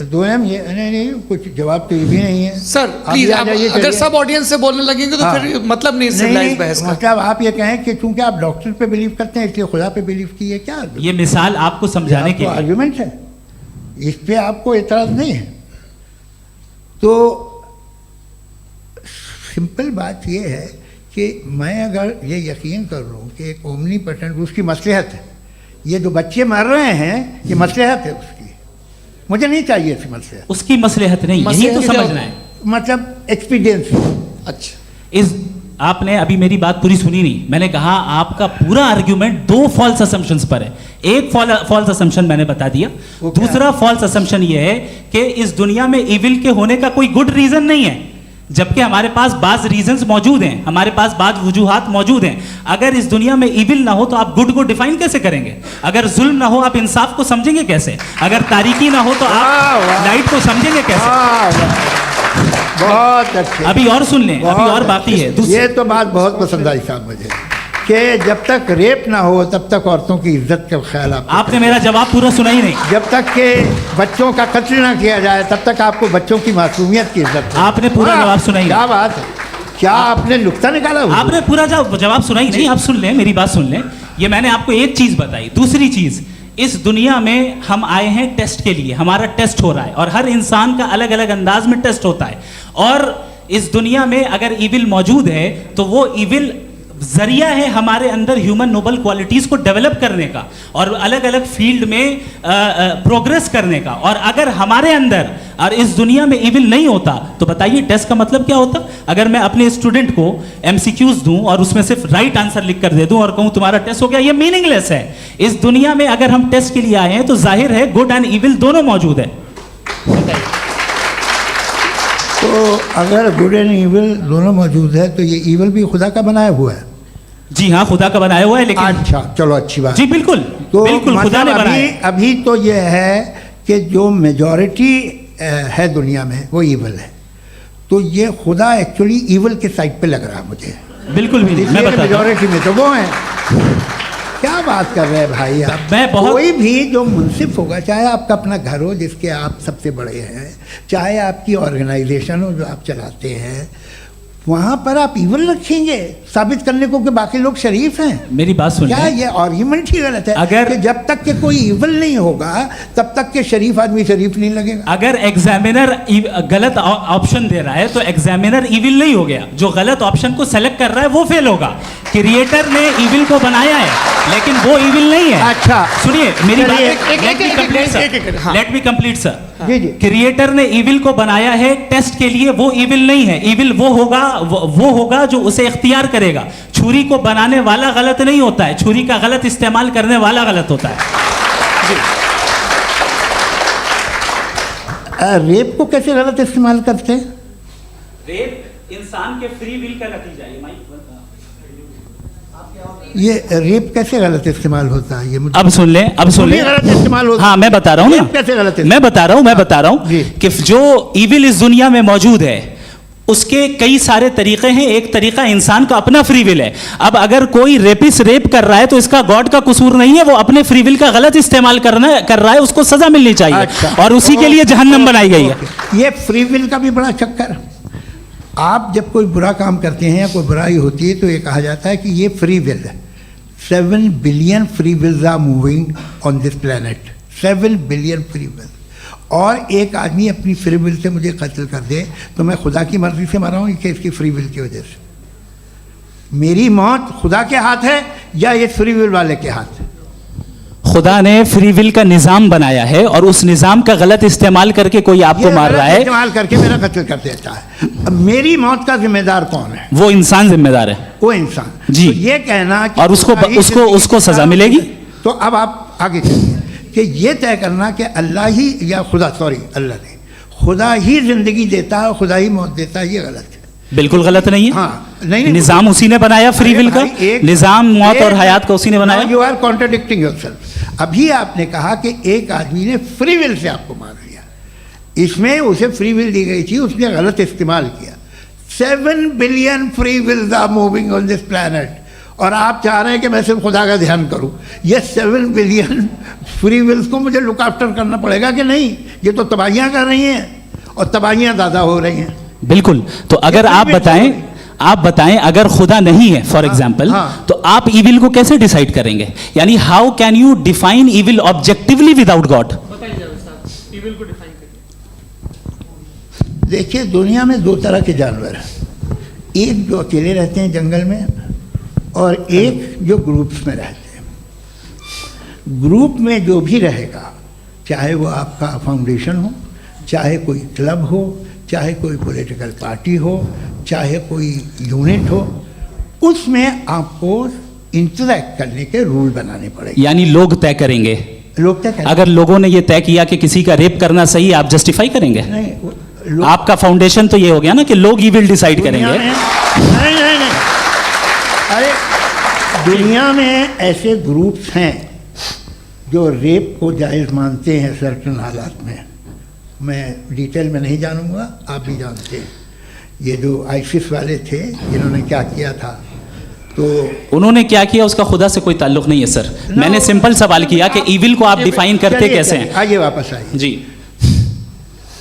दोनों ये नहीं कुछ जवाब तो ये भी नहीं है सर प्लीज, अगर सब ऑडियंस से बोलने लगेंगे तो फिर मतलब नहीं सिविलाइज बहस का। मतलब आप ये कहें कि चूंकि आप डॉक्टर पे बिलीव करते हैं इसलिए खुदा पे बिलीव किए, क्या ये मिसाल आपको समझाने के लिए आर्गुमेंट है, इस पे आपको एतराज नहीं है। तो सिंपल बात ये है कि मैं अगर ये यकीन कर लूँ कि एक ओमनीपोटेंट उसकी मसलहत है, ये जो बच्चे मर रहे हैं ये मसलहत है उसकी, मुझे नहीं चाहिए थी मसलहत, उसकी मसलहत नहीं, यही तो समझना है, मतलब एक्सपीरियंस। अच्छा, इस आपने अभी मेरी बात पूरी सुनी नहीं। मैंने कहा आपका पूरा आर्ग्यूमेंट दो फॉल्स असम्पशंस पर है। एक फॉल्स असम्पशन मैंने बता दिया, दूसरा फॉल्स असम्पशन ये है कि इस दुनिया में इविल के होने का कोई गुड रीजन नहीं है, जबकि हमारे पास बाज रीजंस मौजूद हैं, हमारे पास बाज वजूहात मौजूद हैं। अगर इस दुनिया में इविल ना हो तो आप गुड को डिफाइन कैसे करेंगे? अगर जुल्म ना हो आप इंसाफ को समझेंगे कैसे? अगर तारीकी ना हो तो आप लाइट को समझेंगे कैसे? बहुत अच्छे, अभी और सुन लें, अभी और बाकी है। ये तो बात बहुत पसंद आई साहब मुझे कि जब तक रेप ना हो तब तक औरतों की इज्जत का ख्याल आपने मेरा जवाब पूरा सुना ही नहीं। जब तक के बच्चों का कत्ल ना किया जाए तब तक आपको बच्चों की मासूमियत की इज्जत। आपने पूरा जवाब सुना ही नहीं। क्या बात है, क्या आपने नुक्ता निकाला? आपने पूरा जवाब सुना ही नहीं। आप सुन लें, मेरी बात सुन लें। ये मैंने आपको एक चीज बताई। दूसरी चीज, इस दुनिया में हम आए हैं टेस्ट के लिए, हमारा टेस्ट हो रहा है और हर इंसान का अलग अलग अंदाज में टेस्ट होता है। और इस दुनिया में अगर इविल मौजूद है तो वो इविल जरिया है हमारे अंदर ह्यूमन नोबल क्वालिटीज को डेवलप करने का और अलग अलग फील्ड में प्रोग्रेस करने का। और अगर हमारे अंदर और इस दुनिया में इविल नहीं होता तो बताइए टेस्ट का मतलब क्या होता? अगर मैं अपने स्टूडेंट को एमसीक्यूज दूं और उसमें सिर्फ राइट आंसर लिख कर दे दूं और कहूं तुम्हारा टेस्ट हो गया, ये मीनिंगलेस है। इस दुनिया में अगर हम टेस्ट के लिए आए हैं तो जाहिर है गुड एंड इविल दोनों मौजूद है। तो अगर गुड एंड इविल दोनों मौजूद है तो ये इविल भी खुदा का बनाया हुआ है? जी हाँ, खुदा का बनाया हुआ है। लेकिन अच्छा, चलो अच्छी बात। जी बिल्कुल, तो बिल्कुल खुदा ने बनाया। अभी तो ये है कि जो मेजॉरिटी है दुनिया में वो इविल है, तो ये खुदा एक्चुअली इविल के साइड पे लग रहा है मुझे। बिल्कुल भी नहीं, मैं बता मेजॉरिटी में तो वो है। क्या बात कर रहे हैं भाई आप? कोई भी जो मुंसिफ होगा, चाहे आपका अपना घर हो जिसके आप सबसे बड़े हैं, चाहे आपकी ऑर्गेनाइजेशन हो जो आप चलाते हैं, वहाँ पर आप इविल रखेंगे साबित करने को कि बाकी लोग शरीफ हैं? मेरी बात सुनिए, क्या ये आर्ग्यूमेंट ही गलत है? अगर कि जब तक के कोई इविल नहीं होगा तब तक के शरीफ आदमी शरीफ नहीं लगेगा। अगर एग्जामिनर गलत ऑप्शन दे रहा है तो एग्जामिनर इविल नहीं हो गया, जो गलत ऑप्शन को सेलेक्ट कर रहा है वो फेल होगा। क्रिएटर ने इविल को बनाया है लेकिन वो इविल नहीं है। अच्छा सुनिए मेरी बात, let me complete sir. Creator ने इविल को बनाया है टेस्ट के लिए, वो इविल नहीं है। इविल वो होगा जो उसे इख्तियार करेगा। छुरी को बनाने वाला गलत नहीं होता है, छुरी का गलत इस्तेमाल करने वाला गलत होता है। रेप को कैसे गलत इस्तेमाल करते हैं? रेप इंसान के फ्री विल का नतीजा है। ये रेप कैसे गलत इस्तेमाल होता है? ये मुझे अब सुन लें, अब सुन लें। गलत इस्तेमाल होता है। हाँ मैं बता रहा हूँ ना, कैसे गलत? मैं बता रहा हूँ कि जो इविल इस दुनिया में मौजूद है उसके कई सारे तरीके हैं। एक तरीका इंसान का अपना फ्री विल है। अब अगर कोई रेपिस्ट रेप कर रहा है तो इसका गॉड का कसूर नहीं है, वो अपने फ्री विल का गलत इस्तेमाल कर रहा है, उसको सजा मिलनी चाहिए। अच्छा, और उसी के लिए जहन्नम बनाई गई है। ये फ्री विल का भी बड़ा चक्कर। आप जब कोई बुरा काम करते हैं या कोई बुराई होती है तो ये कहा जाता है कि ये फ्री विल है। 7 billion free wills are moving on this planet. 7 billion free will. और एक आदमी अपनी फ्री विल से मुझे कत्ल कर दे तो मैं खुदा की मर्जी से मरा हूँ कि इसकी फ्री विल की वजह से? मेरी मौत खुदा के हाथ है या ये फ्री विल वाले के हाथ है? खुदा ने फ्री विल का निजाम बनाया है और उस निजाम का गलत इस्तेमाल करके कोई आपको मार रहा है, इस्तेमाल करके मेरा कत्ल कर देता है। अब मेरी मौत का जिम्मेदार कौन है? वो इंसान जिम्मेदार है। वो इंसान जी। तो ये कहना कि और उसको सजा मिलेगी। तो अब आप आगे चलिए कि ये तय करना कि अल्लाह ही या अल्लाह ने खुदा ही जिंदगी देता है, खुदा ही मौत देता है, ये गलत है। बिल्कुल गलत नहीं है। हाँ, नहीं, निजाम उसी ने बनाया फ्री विल का। निजाम मौत और हयात का उसी ने बनाया। You are contradicting yourself. अभी आपने कहा कि एक आदमी ने फ्री विल से आपको मार दिया, इसमें उसे फ्री विल दी गई थी, उसने गलत इस्तेमाल किया। 7 billion free wills are moving on this planet और आप चाह रहे हैं कि मैं सिर्फ खुदा का ध्यान करूं। ये 7 बिलियन फ्री विल्स को मुझे लुक आफ्टर करना पड़ेगा कि नहीं? ये तो तबाहियां कर रही हैं और तबाहियां ज़्यादा हो रही हैं। बिल्कुल। तो अगर ये आप free will बताएं, होगी। आप बताएं अगर खुदा नहीं है फॉर एग्जाम्पल, हाँ। तो आप इविल को कैसे डिसाइड करेंगे? यानी how can you define evil objectively without God? देखिए, दुनिया में दो तरह के जानवर हैं, एक जो अकेले रहते हैं जंगल में और एक जो ग्रुप्स में रहते हैं। ग्रुप में जो भी रहेगा, चाहे वो आपका फाउंडेशन हो, चाहे कोई क्लब हो, चाहे कोई पॉलिटिकल पार्टी हो, चाहे कोई यूनिट हो, उसमें आपको इंटरैक्ट करने के रूल बनाने पड़ेंगे। यानी लोग तय करेंगे। लोग क्या करेंगे? अगर लोगों ने ये तय किया कि किसी का रेप करना सही, आप जस्टिफाई करेंगे? नहीं, आपका फाउंडेशन तो ये हो गया ना कि लोग ही विल डिसाइड दुनिया करेंगे। में- नहीं नहीं नहीं, अरे दुनिया में ऐसे ग्रुप्स हैं जो रेप को जायज़ मानते हैं सर्टन हालात में। मैं डिटेल में नहीं जानूंगा, आप भी जानते हैं। ये जो आईसिस वाले थे जिन्होंने क्या किया था, तो उन्होंने क्या किया उसका खुदा से कोई ताल्लुक नहीं है सर। मैंने सिंपल सवाल किया कि इविल को आप डिफाइन करते चलिए, कैसे चलिए, हैं? आइए वापस आइए। जी।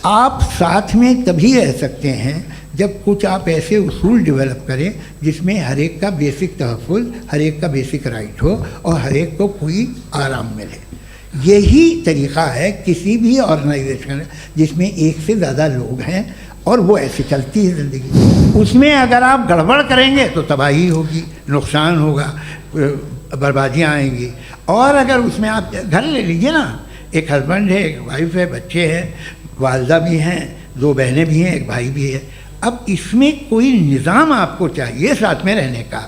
आप साथ में तभी रह सकते हैं जब कुछ आप ऐसे उसूल डेवलप करें जिसमें हर एक का बेसिक तहफ़्फ़ुज़, हर एक का बेसिक राइट हो और हर एक को कोई आराम मिले। यही तरीक़ा है किसी भी ऑर्गेनाइजेशन जिसमें एक से ज़्यादा लोग हैं और वो ऐसे चलती है ज़िंदगी। उसमें अगर आप गड़बड़ करेंगे तो तबाही होगी, नुकसान होगा, बर्बादियाँ आएंगी। और अगर उसमें आप घर ले लीजिए ना, एक हस्बैंड है, एक वाइफ है, बच्चे हैं, वालदा भी हैं, दो बहनें भी हैं, एक भाई भी है। अब इसमें कोई निज़ाम आपको चाहिए साथ में रहने का,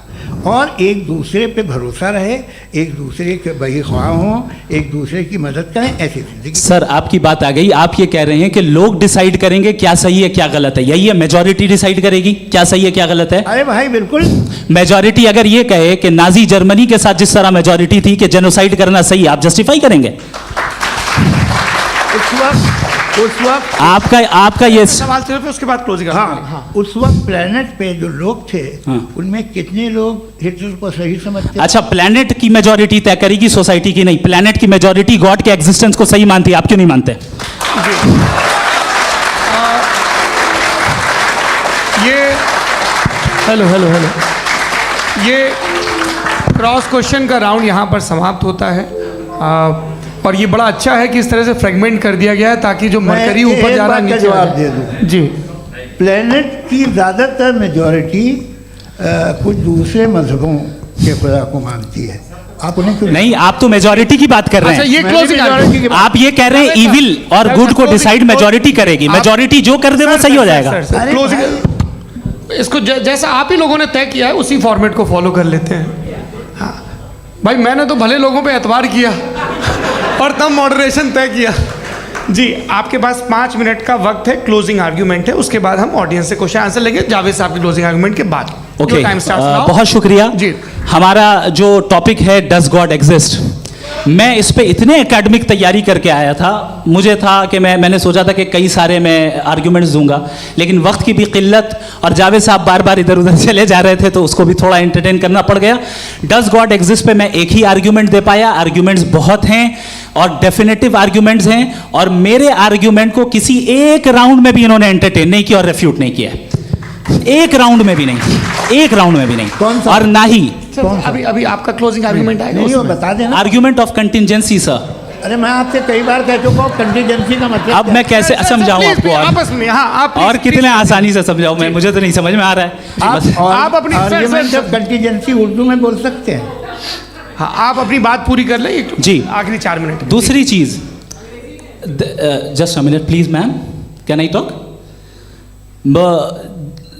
और एक दूसरे पे भरोसा रहे, एक दूसरे के बहीख्वाह हों, एक दूसरे की मदद करें, ऐसी जिंदगी। सर आपकी बात आ गई। आप ये कह रहे हैं कि लोग डिसाइड करेंगे क्या सही है क्या गलत है, यही है? मेजॉरिटी डिसाइड करेगी क्या सही है क्या गलत है? अरे भाई बिल्कुल। मेजॉरिटी अगर ये कहे कि नाजी जर्मनी के साथ जिस तरह मेजॉरिटी थी कि जेनोसाइड करना सही, आप जस्टिफाई करेंगे? उस वक्त आपका ये सवाल सिर्फ उसके बाद क्लोजिंग। हाँ, उस वक्त प्लेनेट पे जो लोग थे, हाँ। उनमें कितने लोग हिटलर को सही समझते? अच्छा, प्लेनेट की मेजॉरिटी तय करेगी, सोसाइटी की नहीं। प्लेनेट की मेजॉरिटी गॉड के एग्जिस्टेंस को सही मानती है, आप क्यों नहीं मानते? ये हेलो हेलो हेलो, ये क्रॉस क्वेश्चन का राउंड यहाँ पर समाप्त होता है। और ये बड़ा अच्छा है कि इस तरह से फ्रेगमेंट कर दिया गया है ताकि जो मरकरी ऊपर जा रहा है नीचे जवाब आ दे जाए। दूँ। जी। प्लेनेट की ज़्यादातर मेजॉरिटी कुछ दूसरे मजहबों के खुदा को मानती है। आप उन्हें क्यों नहीं, आप तो मेजॉरिटी की बात कर रहे अच्छा, हैं। ये मैंने क्लोजिंग majority की बात- आप ये कह रहे हैं इविल और गुड को डिसाइड मेजॉरिटी करेगी। मेजॉरिटी जो कर दे वो सही हो जाएगा। अरे क्लोजिंग इसको जैसा आप ही लोगों ने तय किया है उसी फॉर्मेट को फॉलो कर लेते हैं। हाँ भाई, मैंने तो भले लोगों पे एतबार किया और तब मॉडरेशन तय किया। जी, आपके पास 5 मिनट का वक्त है, क्लोजिंग आर्ग्यूमेंट है, उसके बाद हम ऑडियंस से क्वेश्चन आंसर लेंगे जावेद साहब की क्लोजिंग आर्ग्यूमेंट के बाद। Okay, time starts now. बहुत शुक्रिया जी। हमारा जो टॉपिक है डज गॉड एग्जिस्ट, मैं इस पे इतने एकेडमिक तैयारी करके आया था। मुझे था कि मैंने सोचा था कि कई सारे मैं आर्ग्यूमेंट्स दूंगा, लेकिन वक्त की भी किल्लत और जावेद साहब बार बार इधर उधर चले जा रहे थे तो उसको भी थोड़ा एंटरटेन करना पड़ गया। डज गॉड एग्जिस्ट पे मैं एक ही आर्ग्यूमेंट दे पाया। आर्ग्यूमेंट्स बहुत हैं और डेफिनेटिव आर्ग्यूमेंट्स हैं, और मेरे आर्ग्यूमेंट को किसी एक राउंड में भी इन्होंने एंटरटेन नहीं किया और रेफ्यूट नहीं किया। एक राउंड में भी नहीं, एक राउंड में भी नहीं। कौन सा? और ना ही अभी अभी आपका क्लोजिंग आर्ग्यूमेंट आएगा नहीं, वो उसमें। बता देना। Argument of contingency sir. अरे मैं आपसे कई बार कह चुका हूँ कंटीजेंसी का मतलब अब क्या मैं कैसे सर, समझाऊं प्लीज, आपको? आपस में हाँ, आप और प्लीज, कितने प्लीज। आसानी से समझाऊं मैं? मुझे तो नहीं समझ में आ रहा है। बस- आप अपनी- sir, argument sir, of contingency Urdu में बोल सकते हैं। हाँ, आप अपनी बात पूरी कर लें। जी। आखिरी 4 मिनट। दूसरी चीज, just a minute please ma'am, can I talk?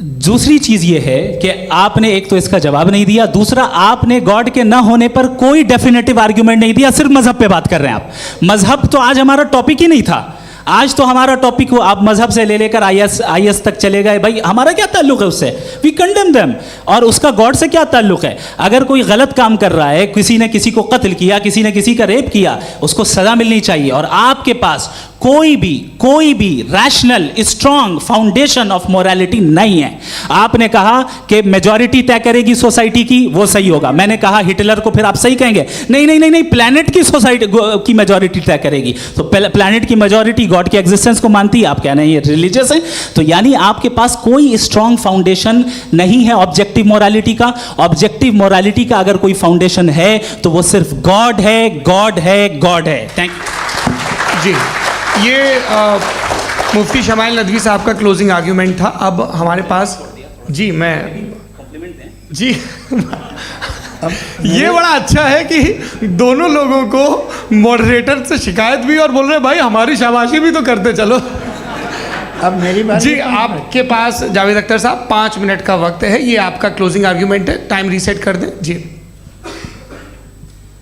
दूसरी चीज ये है कि आपने एक तो इसका जवाब नहीं दिया, दूसरा आपने गॉड के ना होने पर कोई डेफिनेटिव आर्ग्यूमेंट नहीं दिया, सिर्फ मजहब पे बात कर रहे हैं आप। मजहब तो आज हमारा टॉपिक ही नहीं था। आज तो हमारा टॉपिक हो, आप मजहब से ले लेकर आईएस तक चले गए। भाई हमारा क्या ताल्लुक है उससे? We condemn them. और उसका गॉड से क्या ताल्लुक है? अगर कोई गलत काम कर रहा है, किसी ने किसी को कत्ल किया, किसी ने किसी का रेप किया, उसको सजा मिलनी चाहिए। और आपके पास कोई भी rational strong foundation of morality नहीं है। आपने कहा कि मेजॉरिटी तय करेगी सोसाइटी की, वो सही होगा। मैंने कहा हिटलर को फिर आप सही कहेंगे, नहीं, प्लैनेट की सोसाइटी की मेजॉरिटी तय करेगी। तो प्लैनेट की मेजॉरिटी गॉड के एग्जिस्टेंस को मानती है, आप कह रहे हैं ये रिलीजियस है। तो यानी आपके पास कोई स्ट्रॉन्ग फाउंडेशन नहीं है ऑब्जेक्टिव मोरालिटी का। ऑब्जेक्टिव मोरालिटी का अगर कोई फाउंडेशन है तो वो सिर्फ गॉड है, गॉड है, गॉड है। थैंक यू जी। ये मुफ्ती शमाइल नदवी साहब का क्लोजिंग आर्ग्यूमेंट था। अब हमारे पास जी जी ये बड़ा अच्छा है कि दोनों लोगों को मॉडरेटर से शिकायत भी और बोल रहे हैं भाई हमारी शाबाशी भी तो करते चलो। अब मेरी बात जी, आपके पास जावेद अख्तर साहब 5 मिनट का वक्त है, ये आपका क्लोजिंग आर्ग्यूमेंट है, टाइम रीसेट कर दें। जी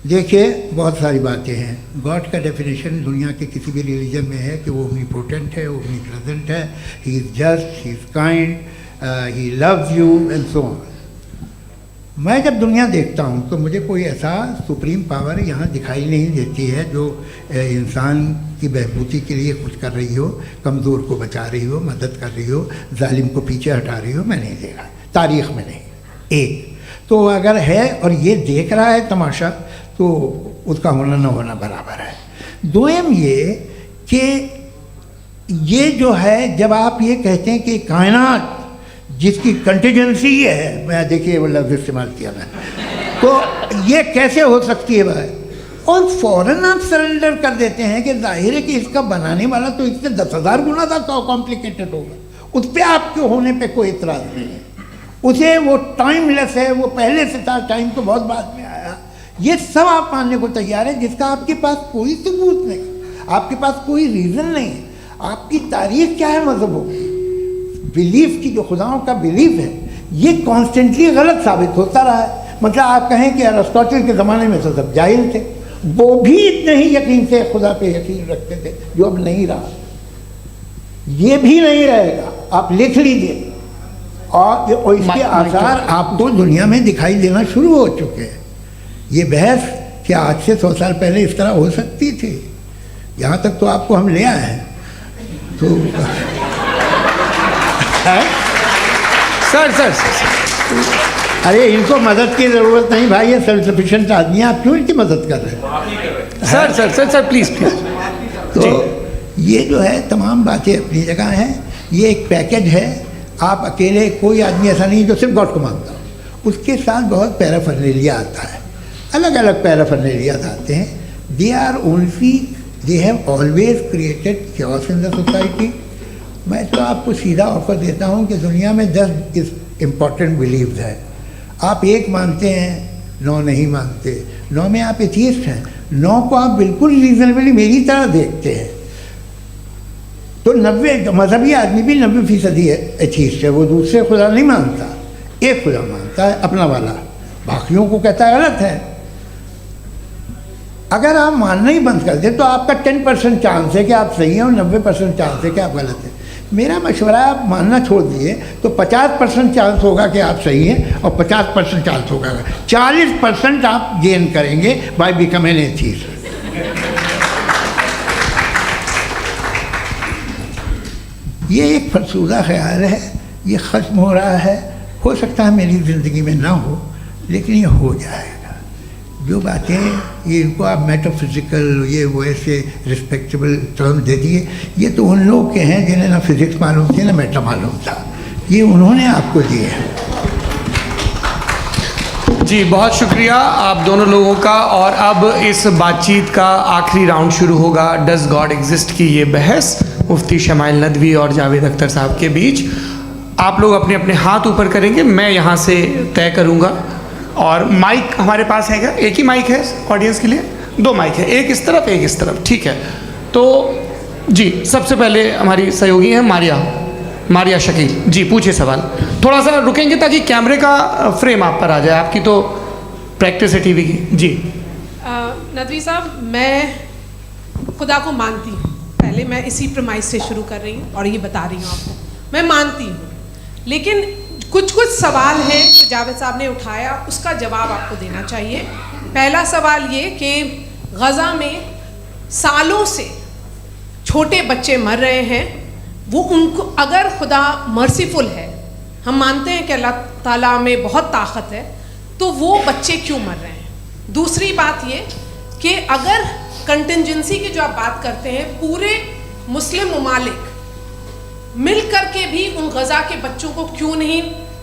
देखिए, बहुत सारी बातें हैं। गॉड का डेफिनेशन दुनिया के किसी भी रिलीजन में है कि वो ओमनीपोटेंट है, ओमनीप्रेजेंट है, he is just, he is kind, he loves you and so on. मैं जब दुनिया देखता हूँ तो मुझे कोई ऐसा सुप्रीम पावर यहाँ दिखाई नहीं देती है जो इंसान की बहबूदी के लिए कुछ कर रही हो, कमज़ोर को बचा रही हो, मदद कर रही हो, जालिम को पीछे हटा रही हो। मैं नहीं देखा, तारीख़ में नहीं। एक तो अगर है और ये देख रहा है तमाशा, तो उसका होना न होना बराबर है। दोयम ये कि ये जो है, जब आप ये कहते हैं कि कायनात जिसकी कंटीजेंसी है, मैं देखिए वो लफ्ज़ इस्तेमाल किया मैं, तो ये कैसे हो सकती है भाई? और फ़ौरन आप सरेंडर कर देते हैं कि जाहिर है कि इसका बनाने वाला तो इससे 10,000 गुना था कॉम्प्लिकेटेड होगा। उस पर आपके होने पे कोई इतराज़ नहीं है। उसे वो टाइमलेस है, वो पहले से था, टाइम तो बहुत बाद में आया। ये सब आप मानने को तैयार है जिसका आपके पास कोई सबूत नहीं, आपके पास कोई रीज़न नहीं है। आपकी तारीख क्या है मज़हबों की? बिलीफ की, जो खुदाओं का बिलीफ है, ये कॉन्स्टेंटली गलत साबित होता रहा है। मतलब आप कहें कि अरिस्टोटल के ज़माने में तो सब जाहिल थे, वो भी इतने ही यकीन से खुदा पे यकीन रखते थे, जो अब नहीं रहा। ये भी नहीं रहेगा, आप लिख लीजिए। और इसके आसार आपको दुनिया में दिखाई देना शुरू हो चुके हैं। ये बहस क्या आज से 100 साल पहले इस तरह हो सकती थी? यहाँ तक तो आपको हम ले आए हैं। तो सर अरे इनको मदद की ज़रूरत नहीं भाई, ये सेल्फ सफिशिएंट आदमी है, आप क्यों इनकी मदद कर रहे हैं? Sir please. तो ये जो है तमाम बातें अपनी जगह हैं। ये एक पैकेज है। आप अकेले, कोई आदमी ऐसा नहीं जो सिर्फ गॉड को मानता हो, उसके साथ बहुत पैराफर्नेलिया आता है, अलग अलग पैराफर्नेलियाज आते हैं। They have always created chaos in the society. मैं तो आपको सीधा ऑफर देता हूँ कि दुनिया में 10 इम्पॉर्टेंट बिलीव्स हैं। आप 1 मानते हैं, 9 नहीं मानते, 9 में आप एथियस्ट हैं, 9 को आप बिल्कुल रीजनेबली मेरी तरह देखते हैं। तो 90 मजहबी आदमी भी 90% एथियस्ट है। वो दूसरे खुदा नहीं मानता, एक खुदा मानता है, अपना वाला, बाकियों को कहता है गलत है। अगर आप मानना ही बंद कर दें तो आपका 10% चांस है कि आप सही हैं और 90% चांस है कि आप गलत हैं। मेरा मशवरा है, आप मानना छोड़ दिए तो 50% चांस होगा कि आप सही हैं और 50% चांस होगा, 40% आप गेन करेंगे बाय बिकमिंग एथियस्ट। ये एक फरसूदा ख्याल है, ये ख़त्म हो रहा है। हो सकता है मेरी ज़िंदगी में ना हो, लेकिन ये हो जाएगा। जो बातें ये इनको आप मेटाफिज़िकल, ये वो ऐसे रिस्पेक्टेबल टर्म दे दिए, ये तो उन लोग के हैं जिन्हें ना फिज़िक्स मालूम थी ना मेटा मालूम था, ये उन्होंने आपको दिए हैं। जी बहुत शुक्रिया आप दोनों लोगों का। और अब इस बातचीत का आखिरी राउंड शुरू होगा, डज गॉड एग्जिस्ट की ये बहस मुफ्ती शमाइल नदवी और जावेद अख्तर साहब के बीच। आप लोग अपने अपने हाथ ऊपर करेंगे, मैं यहाँ से तय करूँगा। और माइक हमारे पास है क्या? एक ही माइक है ऑडियंस के लिए? 2 माइक है, एक इस तरफ एक इस तरफ, ठीक है। तो जी सबसे पहले हमारी सहयोगी हैं मारिया शकील जी, पूछिए सवाल। थोड़ा सा रुकेंगे ताकि कैमरे का फ्रेम आप पर आ जाए, आपकी तो प्रैक्टिस है टीवी की। जी नदवी साहब, मैं खुदा को मानती हूँ। पहले मैं इसी प्रमाइस से शुरू कर रही हूँ और ये बता रही हूँ आपको, मैं मानती हूँ। लेकिन कुछ सवाल हैं जो जावेद साहब ने उठाया, उसका जवाब आपको देना चाहिए। पहला सवाल ये कि गज़ा में सालों से छोटे बच्चे मर रहे हैं, वो उनको, अगर खुदा मर्सीफुल है, हम मानते हैं कि अल्लाह ताला में बहुत ताकत है, तो वो बच्चे क्यों मर रहे हैं? दूसरी बात ये कि अगर कंटिजेंसी की जो आप बात करते हैं, पूरे मुस्लिम ममालिक मिल करके भी उन गज़ा के बच्चों को क्यों नहीं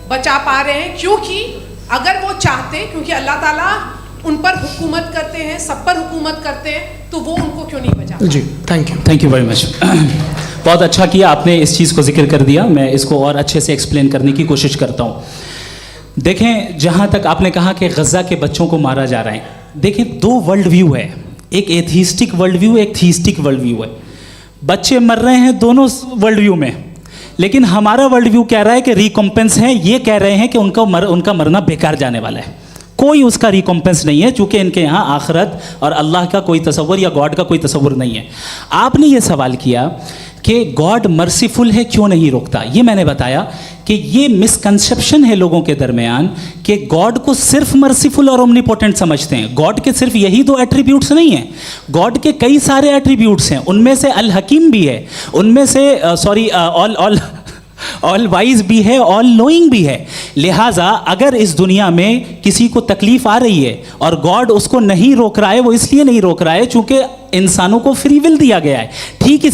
बचा पा रहे हैं? क्योंकि अगर वो चाहते, क्योंकि अल्लाह ताला उन पर हुकूमत करते हैं, सब पर हुकूमत करते हैं, तो वो उनको क्यों नहीं बचा? जी, थैंक यू वेरी मच। बहुत अच्छा किया आपने इस चीज़ को जिक्र कर दिया, मैं इसको और अच्छे से एक्सप्लेन करने की कोशिश करता हूँ। देखें, जहाँ तक आपने कहा कि गज़ा के बच्चों को मारा जा रहा है, देखें दो वर्ल्ड व्यू है, एक एथीस्टिक वर्ल्ड व्यू, एक थीस्टिक वर्ल्ड व्यू है। बच्चे मर रहे हैं दोनों वर्ल्ड व्यू में, लेकिन हमारा वर्ल्ड व्यू कह रहा है कि रिकॉम्पेंस है, ये कह रहे हैं कि उनका मरना बेकार जाने वाला है, कोई उसका रिकॉम्पेंस नहीं है, चूँकि इनके यहाँ आखिरत और अल्लाह का कोई तसव्वुर या गॉड का कोई तसव्वुर नहीं है। आपने ये सवाल किया कि गॉड मर्सीफुल है, क्यों नहीं रोकता? ये मैंने बताया कि ये मिसकंसेप्शन है लोगों के दरमियान कि गॉड को सिर्फ मर्सीफुल और ओमनीपोटेंट समझते हैं। गॉड के सिर्फ यही दो एट्रीब्यूट्स नहीं हैं, गॉड के कई सारे एट्रीब्यूट्स हैं, उनमें से अल हकीम भी है, उनमें से ऑल वाइज भी है, ऑल नोइंग भी है। लिहाजा अगर इस दुनिया में किसी को तकलीफ आ रही है और गॉड उसको नहीं रोक रहा है, वो इसलिए नहीं रोक रहा है चूंकि इंसानों को फ्री विल दिया गया है। ठीक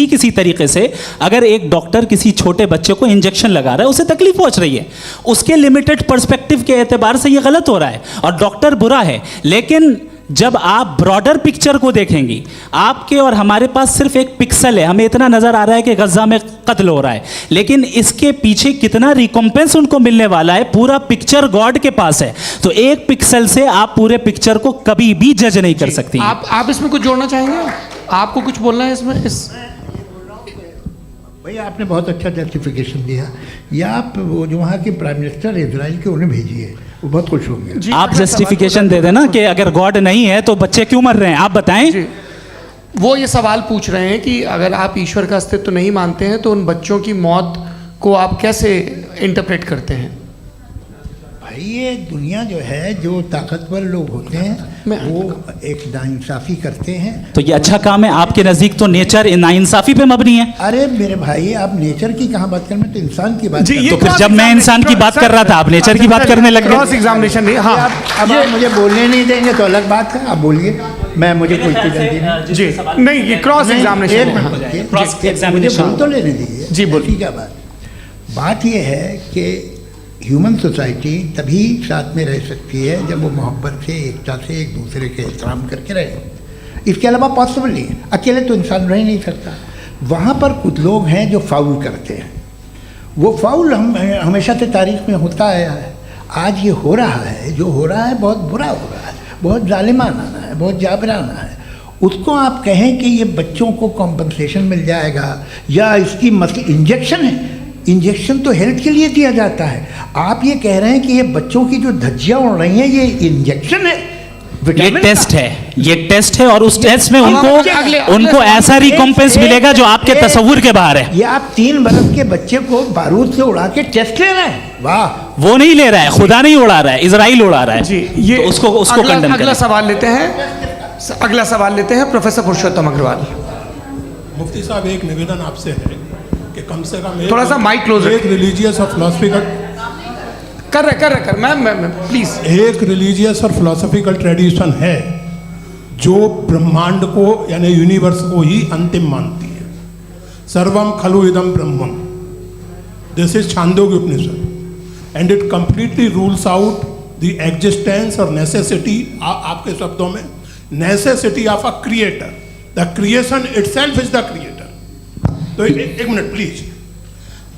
इसी तरीके से अगर एक डॉक्टर किसी छोटे बच्चे को इंजेक्शन लगा रहा है, उसे तकलीफ पहुंच रही है, उसके लिमिटेड पर्सपेक्टिव के एतबार से ये गलत हो रहा है और डॉक्टर बुरा है। लेकिन जब आप ब्रॉडर पिक्चर को देखेंगी, आपके और हमारे पास सिर्फ एक पिक्सल है, हमें इतना नजर आ रहा है कि गजा में कत्ल हो रहा है, लेकिन इसके पीछे कितना रिकॉम्पेंस उनको मिलने वाला है, पूरा पिक्चर गॉड के पास है। तो एक पिक्सल से आप पूरे पिक्चर को कभी भी जज नहीं कर सकती। आप इसमें कुछ जोड़ना चाहेंगे? आपको कुछ बोलना है इसमें? भैया आपने बहुत अच्छा जस्टिफिकेशन दिया। या आप वो जो वहाँ के प्राइम मिनिस्टर इजराइल के, उन्हें भेजिए, वो बहुत खुश होंगे। आप जस्टिफिकेशन दे देना कि अगर गॉड नहीं है तो बच्चे क्यों मर रहे हैं, आप बताएं। जी, वो ये सवाल पूछ रहे हैं कि अगर आप ईश्वर का अस्तित्व नहीं मानते हैं तो उन बच्चों की मौत को आप कैसे इंटरप्रेट करते हैं? भाई ये दुनिया जो है, जो ताकतवर लोग होते हैं वो एक नाइंसाफ़ी करते हैं। तो ये अच्छा काम है, आपके नज़दीक तो नेचर नाइंसाफ़ी पे मबनी है। अरे मेरे भाई, आप नेचर की कहाँ बात कर रहे हैं, तो इंसान की बात कर रहे हैं। तो फिर जब मैं इंसान की बात कर रहा था, आप नेचर की बात करने लग गए। क्रॉस एग्जामिनेशन नहीं। हाँ, अब आप मुझे बोलने नहीं देंगे तो अलग बात है, आप बोलिए, मुझे कोई चीज़ नहीं। जी नहीं, ये क्रॉस एग्जामिनेशन। मुझे बोल तो लेने दीजिए। जी बोलिए। क्या बात ये है कि ह्यूमन सोसाइटी तभी साथ में रह सकती है जब वो मोहब्बत से, एकता से, एक दूसरे के एहतराम करके रहे। इसके अलावा पॉसिबल नहीं है, अकेले तो इंसान रह नहीं सकता। वहाँ पर कुछ लोग हैं जो फाउल करते हैं, वो फाउल हमेशा से तारीख में होता आया है। आज ये हो रहा है, जो हो रहा है बहुत बुरा हो रहा है, बहुत जालिमाना है, बहुत जाबराना है। उसको आप कहें कि ये बच्चों को कॉम्पनसेशन मिल जाएगा या इसकी इंजेक्शन है, इंजेक्शन तो हेल्थ के लिए दिया जाता है। आप ये कह रहे हैं कि ये बच्चों की जो धज्जियाँ उड़ रही हैं ये इंजेक्शन है, ये टेस्ट है, ये टेस्ट है और उस टेस्ट में उनको ऐसा रिकॉम्पेंस मिलेगा जो आपके तसव्वुर के बाहर है। ये आप 3 बरस के बच्चे को बारूद से उड़ा के टेस्ट ले रहे हैं। वाह, वो नहीं ले रहा है, खुदा नहीं उड़ा रहा है, इजराइल उड़ा रहा है। जी, ये तो उसको कंडेम अगला सवाल लेते हैं प्रोफेसर पुरुषोत्तम अग्रवाल। मुफ्ती साहब, एक निवेदन आपसे है कि कम से कम थोड़ा सा माइक क्लोज, एक रिलीजियस और फिलोसफिकल कर मैं प्लीज। एक रिलीजियस और फिलोसफिकल ट्रेडिशन है जो ब्रह्मांड को यानी यूनिवर्स को ही अंतिम मानती है। सर्वम खलु इदम ब्रह्मम, this is Chandogya Upanishad, and it completely rules out the existence और नेसेसिटी, आपके शब्दों में necessity of a creator. The creation itself is the creator. तो एक मिनट प्लीज।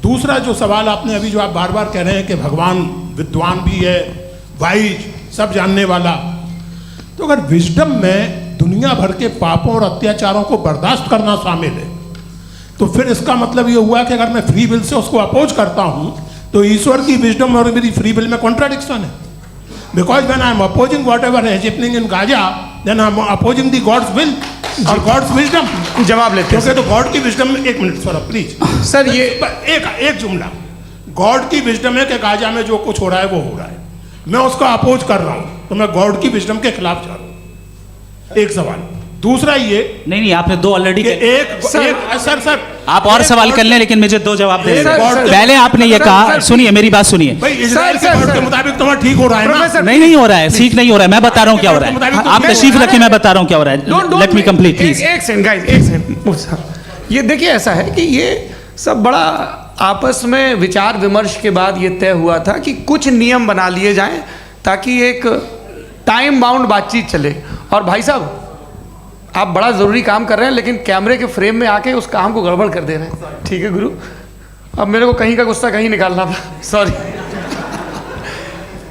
दूसरा जो सवाल आपने अभी, जो आप बार बार कह रहे हैं कि भगवान विद्वान भी है, वाइज, सब जानने वाला, तो अगर विजडम में दुनिया भर के पापों और अत्याचारों को बर्दाश्त करना शामिल है, तो फिर इसका मतलब ये हुआ कि अगर मैं फ्री विल से उसको अपोज करता हूं तो ईश्वर की विजडम और मेरी फ्री विल में कॉन्ट्राडिक्शन है। Because when I am opposing whatever is happening in Gaza, then I am opposing the God's will और गॉड्स विजडम। जवाब लेते हैं तो गॉड की विजडम में, एक मिनट सर प्लीज सर, ये एक जुमला, गॉड की विजडम है कि गाजा में जो कुछ हो रहा है वो हो रहा है, मैं उसको अपोज कर रहा हूं, तो मैं गॉड की विजडम के खिलाफ जा रहा हूं। एक सवाल। दूसरा ये नहीं आपने दो ऑलरेडी कि सर आप और सवाल कर लें, लेकिन मुझे दो जवाब दे सर, दीजिए। सर, पहले आपने ये सर, कहा, सर, सुनिए मेरी बात सुनिए। भाई इजराइल के सर, वर्ड के सर, मुताबिक तुम्हारा ठीक हो रहा है ना? प्रोफेसर, नहीं हो रहा है, ठीक नहीं हो रहा है। मैं बता रहा हूँ क्या हो रहा मुताबिक है। तो आप मैं- तशरीफ रखिए, मैं बता रहा हूँ क्या हो रहा है। Let me complete please. एक सेकंड गाइस, एक सेकंड। ये देखिए, ऐसा है कि ये सब बड़ा आपस में विचार विमर्श के बाद ये तय हुआ था कि कुछ नियम बना लिए जाएं ताकि एक टाइम बाउंड बातचीत चले। और भाई साहब, आप बड़ा ज़रूरी काम कर रहे हैं, लेकिन कैमरे के फ्रेम में आके उस काम को गड़बड़ कर दे रहे हैं। ठीक है गुरु, अब मेरे को कहीं का गुस्सा कहीं निकालना था, सॉरी।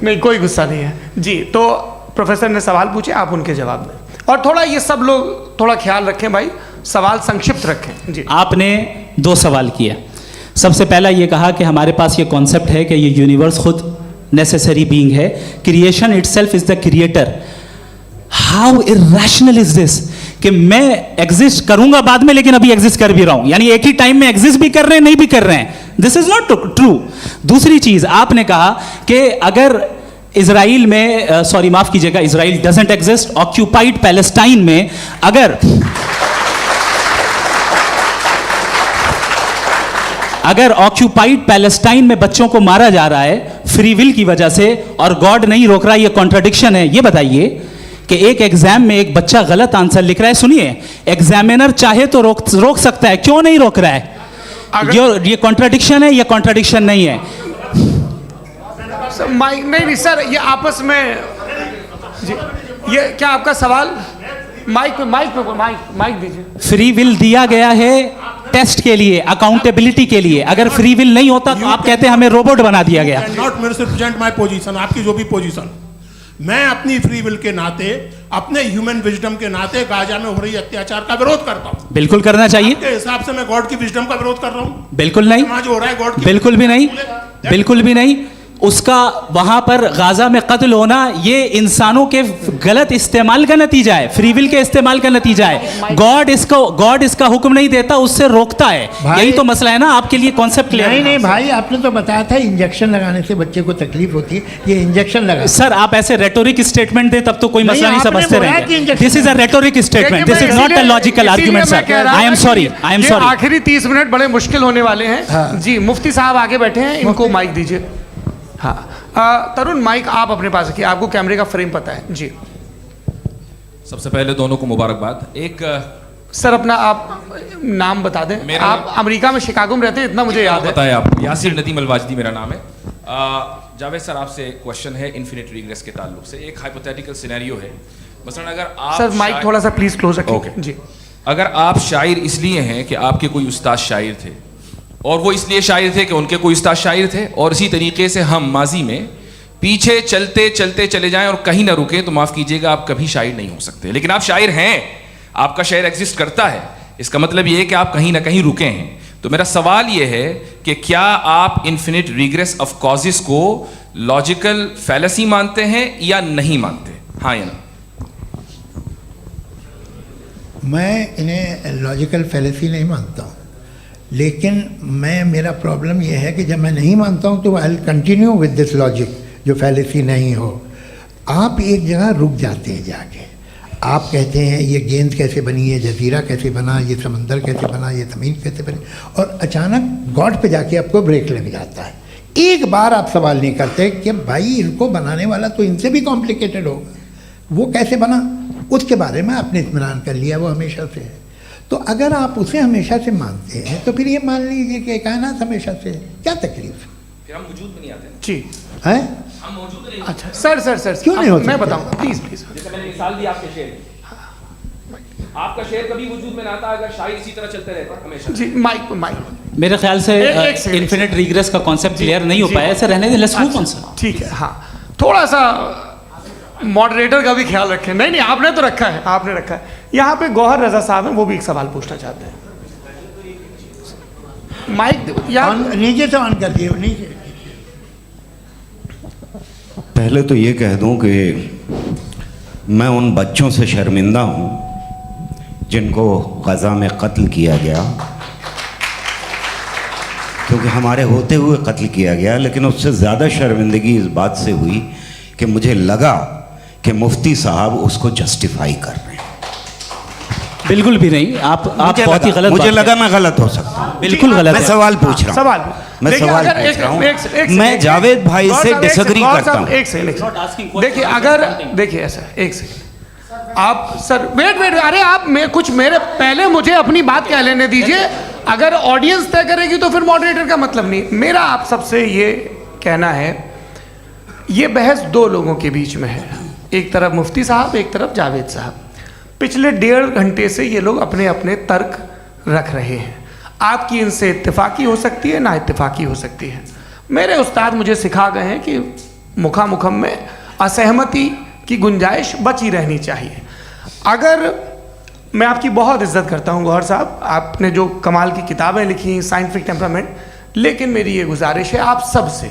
नहीं, कोई गुस्सा नहीं है जी। तो प्रोफेसर ने सवाल पूछे, आप उनके जवाब दें। और थोड़ा ये सब लोग थोड़ा ख्याल रखें भाई, सवाल संक्षिप्त रखें जी। आपने दो सवाल किया। सबसे पहला ये कहा कि हमारे पास ये कॉन्सेप्ट है कि ये यूनिवर्स खुद नेसेसरी बीइंग है, creation itself is the creator. How irrational is this कि मैं एग्जिस्ट करूंगा बाद में, लेकिन अभी एग्जिस्ट कर भी रहा हूं, यानी एक ही टाइम में एग्जिस्ट भी कर रहे हैं, नहीं भी कर रहे हैं। This is not true. दूसरी चीज आपने कहा कि अगर इजराइल में, सॉरी माफ कीजिएगा, Israel doesn't exist, occupied Palestine में अगर ऑक्यूपाइड पैलेस्टाइन में बच्चों को मारा जा रहा है फ्री विल की वजह से और गॉड नहीं रोक रहा, ये कॉन्ट्रडिक्शन है। ये बताइए कि एक एग्जाम में एक बच्चा गलत आंसर लिख रहा है, सुनिए, एग्जामिनर चाहे तो रोक सकता है, क्यों नहीं रोक रहा है? ये कॉन्ट्रडिक्शन है, ये कॉन्ट्रडिक्शन नहीं है। माइक नहीं सर, ये आपस में जी, ये क्या आपका सवाल? माइक दीजिए। फ्री विल दिया गया है टेस्ट के लिए, अकाउंटेबिलिटी के लिए। अगर फ्री विल नहीं होता तो आप कहते हैं हमें रोबोट बना दिया गया। नॉट मेरे से प्रेजेंट माय पोजीशन, आपकी जो भी पोजीशन, मैं अपनी फ्री विल के नाते, अपने ह्यूमन विजडम के नाते गाजा में हो रही अत्याचार का विरोध करता हूं। बिल्कुल करना चाहिए। के हिसाब से मैं गॉड की विजडम का विरोध कर रहा हूं? बिल्कुल नहीं, समाज हो रहा है गॉड की, बिल्कुल भी नहीं, बिल्कुल भी नहीं। उसका वहां पर गाजा में कत्ल होना ये इंसानों के गलत इस्तेमाल का नतीजा है, फ्री विल के इस्तेमाल का नतीजा है। गॉड इसका हुक्म नहीं देता, उससे रोकता है। यही तो मसला है ना। आपके लिए कॉन्सेप्ट क्लियर है? नहीं भाई, आपने तो बताया था इंजेक्शन लगाने से बच्चे को तकलीफ होती है, ये इंजेक्शन लगा। सर आप ऐसे रेटोरिक स्टेटमेंट दे तब तो कोई मसला नहीं समझते रहेंगे। This is a rhetoric statement, this is not a logical argument sir. I am sorry, I am sorry. आखिरी 30 मिनट बड़े मुश्किल होने वाले हैं जी। मुफ्ती साहब आगे बैठे हैं, इनको माइक दीजिए। हाँ तरुण, माइक आप अपने पास रखिए, आपको कैमरे का फ्रेम पता है जी। सबसे पहले दोनों को मुबारकबाद। एक सर अपना आप नाम बता दें। आप अमेरिका में शिकागो में रहते हैं, इतना मुझे याद है। बताया आपको, यासिर नदीम अलवाजदी मेरा नाम है। जावेद सर, आपसे एक क्वेश्चन है इन्फिनिट रिग्रेस के ताल्लुक से। एक हाइपोथेटिकल सिनेरियो है, मसलन अगर आप सर माइक थोड़ा सा प्लीज क्लोज रखिए जी। अगर आप शायर इसलिए हैं कि आपके कोई उस्ताद शायर थे, और वो इसलिए शायर थे कि उनके कोई उस्ताद शायर थे, और इसी तरीके से हम माजी में पीछे चलते चलते चले जाएं और कहीं ना रुके, तो माफ़ कीजिएगा आप कभी शायर नहीं हो सकते। लेकिन आप शायर हैं, आपका शायर एग्जिस्ट करता है, इसका मतलब ये है कि आप कहीं ना कहीं रुके हैं। तो मेरा सवाल ये है कि क्या आप इन्फिनिट रिग्रेस ऑफ कॉजेस को लॉजिकल फैलेसी मानते हैं या नहीं मानते? हाँ या ना? मैं इन्हें लॉजिकल फैलेसी नहीं मानता हूँ, लेकिन मेरा प्रॉब्लम यह है कि जब मैं नहीं मानता हूँ तो I will continue with this logic जो फैलेसी नहीं हो। आप एक जगह रुक जाते हैं जाके, आप कहते हैं ये गेंद कैसे बनी, ये जजीरा कैसे बना, ये समंदर कैसे बना, ये ज़मीन कैसे बनी, और अचानक गॉड पे जाके आपको ब्रेक लग जाता है। एक बार आप सवाल नहीं करते कि भाई इनको बनाने वाला तो इनसे भी कॉम्प्लिकेटेड होगा, वो कैसे बना, उसके बारे में आपने इत्मीनान कर लिया, वो हमेशा से है। तो अगर आप उसे हमेशा से मानते हैं तो फिर ये मान लीजिए कि कायनात हमेशा से है, क्या तकलीफ फिर हम वजूद में नहीं आते जी है? हम मौजूद नहीं। अच्छा सर क्यों नहीं हो मैं सकता? बताऊँ प्लीज। जैसे मैंने मिसाल दी आपके शेर की, आपका शेर कभी वजूद में ना आता अगर शायर इसी तरह चलते रहते हमेशा। जी माइक मेरे ख्याल से एक सेकंड। इन्फिनिट रिग्रेस का कॉन्सेप्ट क्लियर नहीं हो जी। पाया, ऐसे रहने दें, लेट्स मूव ऑन सर। ठीक है। हाँ थोड़ा सा मॉडरेटर का भी ख्याल रखें। नहीं आपने तो रखा है, आपने रखा है। यहाँ पे गौहर रजा साहब हैं, वो भी एक सवाल पूछना चाहते हैं। माइक नीचे से ऑन कर दिए, नीचे। पहले तो ये कह दूं कि मैं उन बच्चों से शर्मिंदा हूं जिनको गज़ा में कत्ल किया गया, क्योंकि हमारे होते हुए कत्ल किया गया। लेकिन उससे ज़्यादा शर्मिंदगी इस बात से हुई कि मुझे लगा कि मुफ्ती साहब उसको जस्टिफाई कर रहे हैं। बिल्कुल भी नहीं, आप बहुत ही गलत मुझे बात लगा मैं गलत हो सकता हूँ। बिल्कुल गलत मैं है। सवाल पूछ रहा हूँ। सवाल मैं देखिए, सवाल अगर पूछ रहा हूँ। एक मैं जावेद भाई से डिसएग्री करता हूँ। एक सेकंड देखिए, अगर देखिए ऐसा, एक सेकंड आप सर वेट, अरे आप कुछ मेरे पहले मुझे अपनी बात कह लेने दीजिए। अगर ऑडियंस तय करेगी तो फिर मॉडरेटर का मतलब नहीं। मेरा आप सबसे ये कहना है, ये बहस दो लोगों के बीच में है, एक तरफ मुफ्ती साहब, एक तरफ जावेद साहब। पिछले 1.5 घंटे से ये लोग अपने अपने तर्क रख रहे हैं। आपकी इनसे इत्तेफाकी हो सकती है, ना इत्तेफाकी हो सकती है। मेरे उस्ताद मुझे सिखा गए हैं कि मुखामुखम में असहमति की गुंजाइश बची रहनी चाहिए। अगर मैं आपकी बहुत इज्जत करता हूँ गौहर साहब, आपने जो कमाल की किताबें लिखी, साइंटिफिक टेम्परामेंट, लेकिन मेरी ये गुजारिश है आप सबसे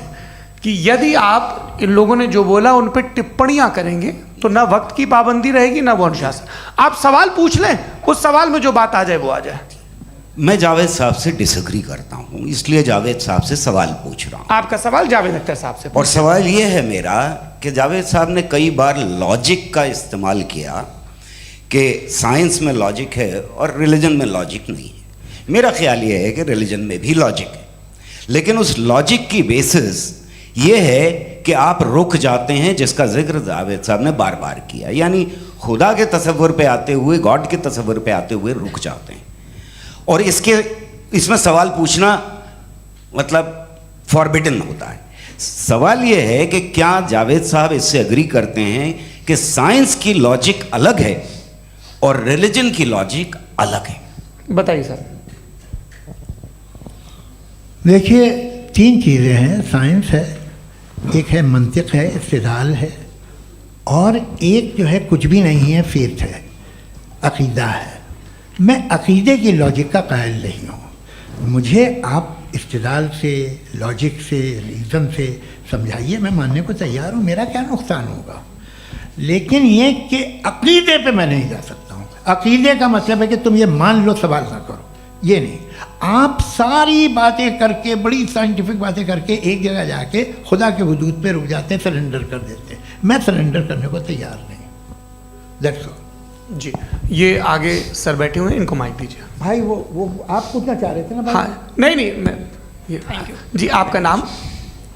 कि यदि आप इन लोगों ने जो बोला उन पर टिप्पणियाँ करेंगे तो ना वक्त की पाबंदी रहेगी, ना वो अनुशासन। आप सवाल पूछ लें, उस सवाल में जो बात आ जाए वो आ जाए। मैं जावेद साहब से डिसएग्री करता हूँ, इसलिए जावेद साहब से सवाल पूछ रहा हूँ। आपका सवाल जावेद अख्तर साहब से। और सवाल ये है मेरा कि जावेद साहब ने कई बार लॉजिक का इस्तेमाल किया कि साइंस में लॉजिक है और रिलीजन में लॉजिक नहीं है। मेरा ख्याल ये है कि रिलीजन में भी लॉजिक है, लेकिन उस लॉजिक की बेसिस ये है कि आप रुक जाते हैं, जिसका जिक्र जावेद साहब ने बार बार किया, यानी खुदा के तसव्वुर पे आते हुए, गॉड के तसव्वुर पे आते हुए रुक जाते हैं। और इसमें सवाल पूछना मतलब फॉरबिडन होता है। सवाल ये है कि क्या जावेद साहब इससे एग्री करते हैं कि साइंस की लॉजिक अलग है और रिलीजन की लॉजिक अलग है? बताइए सर। देखिए, 3 चीज़ें हैं। साइंस है, एक है मंतिक है, इस्तिदलाल है, और एक जो है कुछ भी नहीं है, फेथ है, अकीदा है। मैं अकीदे की लॉजिक का कायल नहीं हूँ। मुझे आप इस्तिदलाल से, लॉजिक से, रीज़न से समझाइए, मैं मानने को तैयार हूँ, मेरा क्या नुकसान होगा। लेकिन ये कि अकीदे पे मैं नहीं जा सकता हूँ। अकीदे का मतलब है कि तुम ये मान लो, सवाल ना करो, ये नहीं। आप सारी बातें करके, बड़ी साइंटिफिक बातें करके एक जगह जाके खुदा के हुदूद पे रुक जाते हैं, सरेंडर कर देते हैं। मैं सरेंडर करने को तैयार नहीं। That's all. जी, ये आगे सर बैठे हुए हैं, इनको माइक दीजिए। भाई वो आप पूछना चाह रहे थे ना भाई? हाँ, नहीं मैं ये थैंक यू जी। आपका नाम?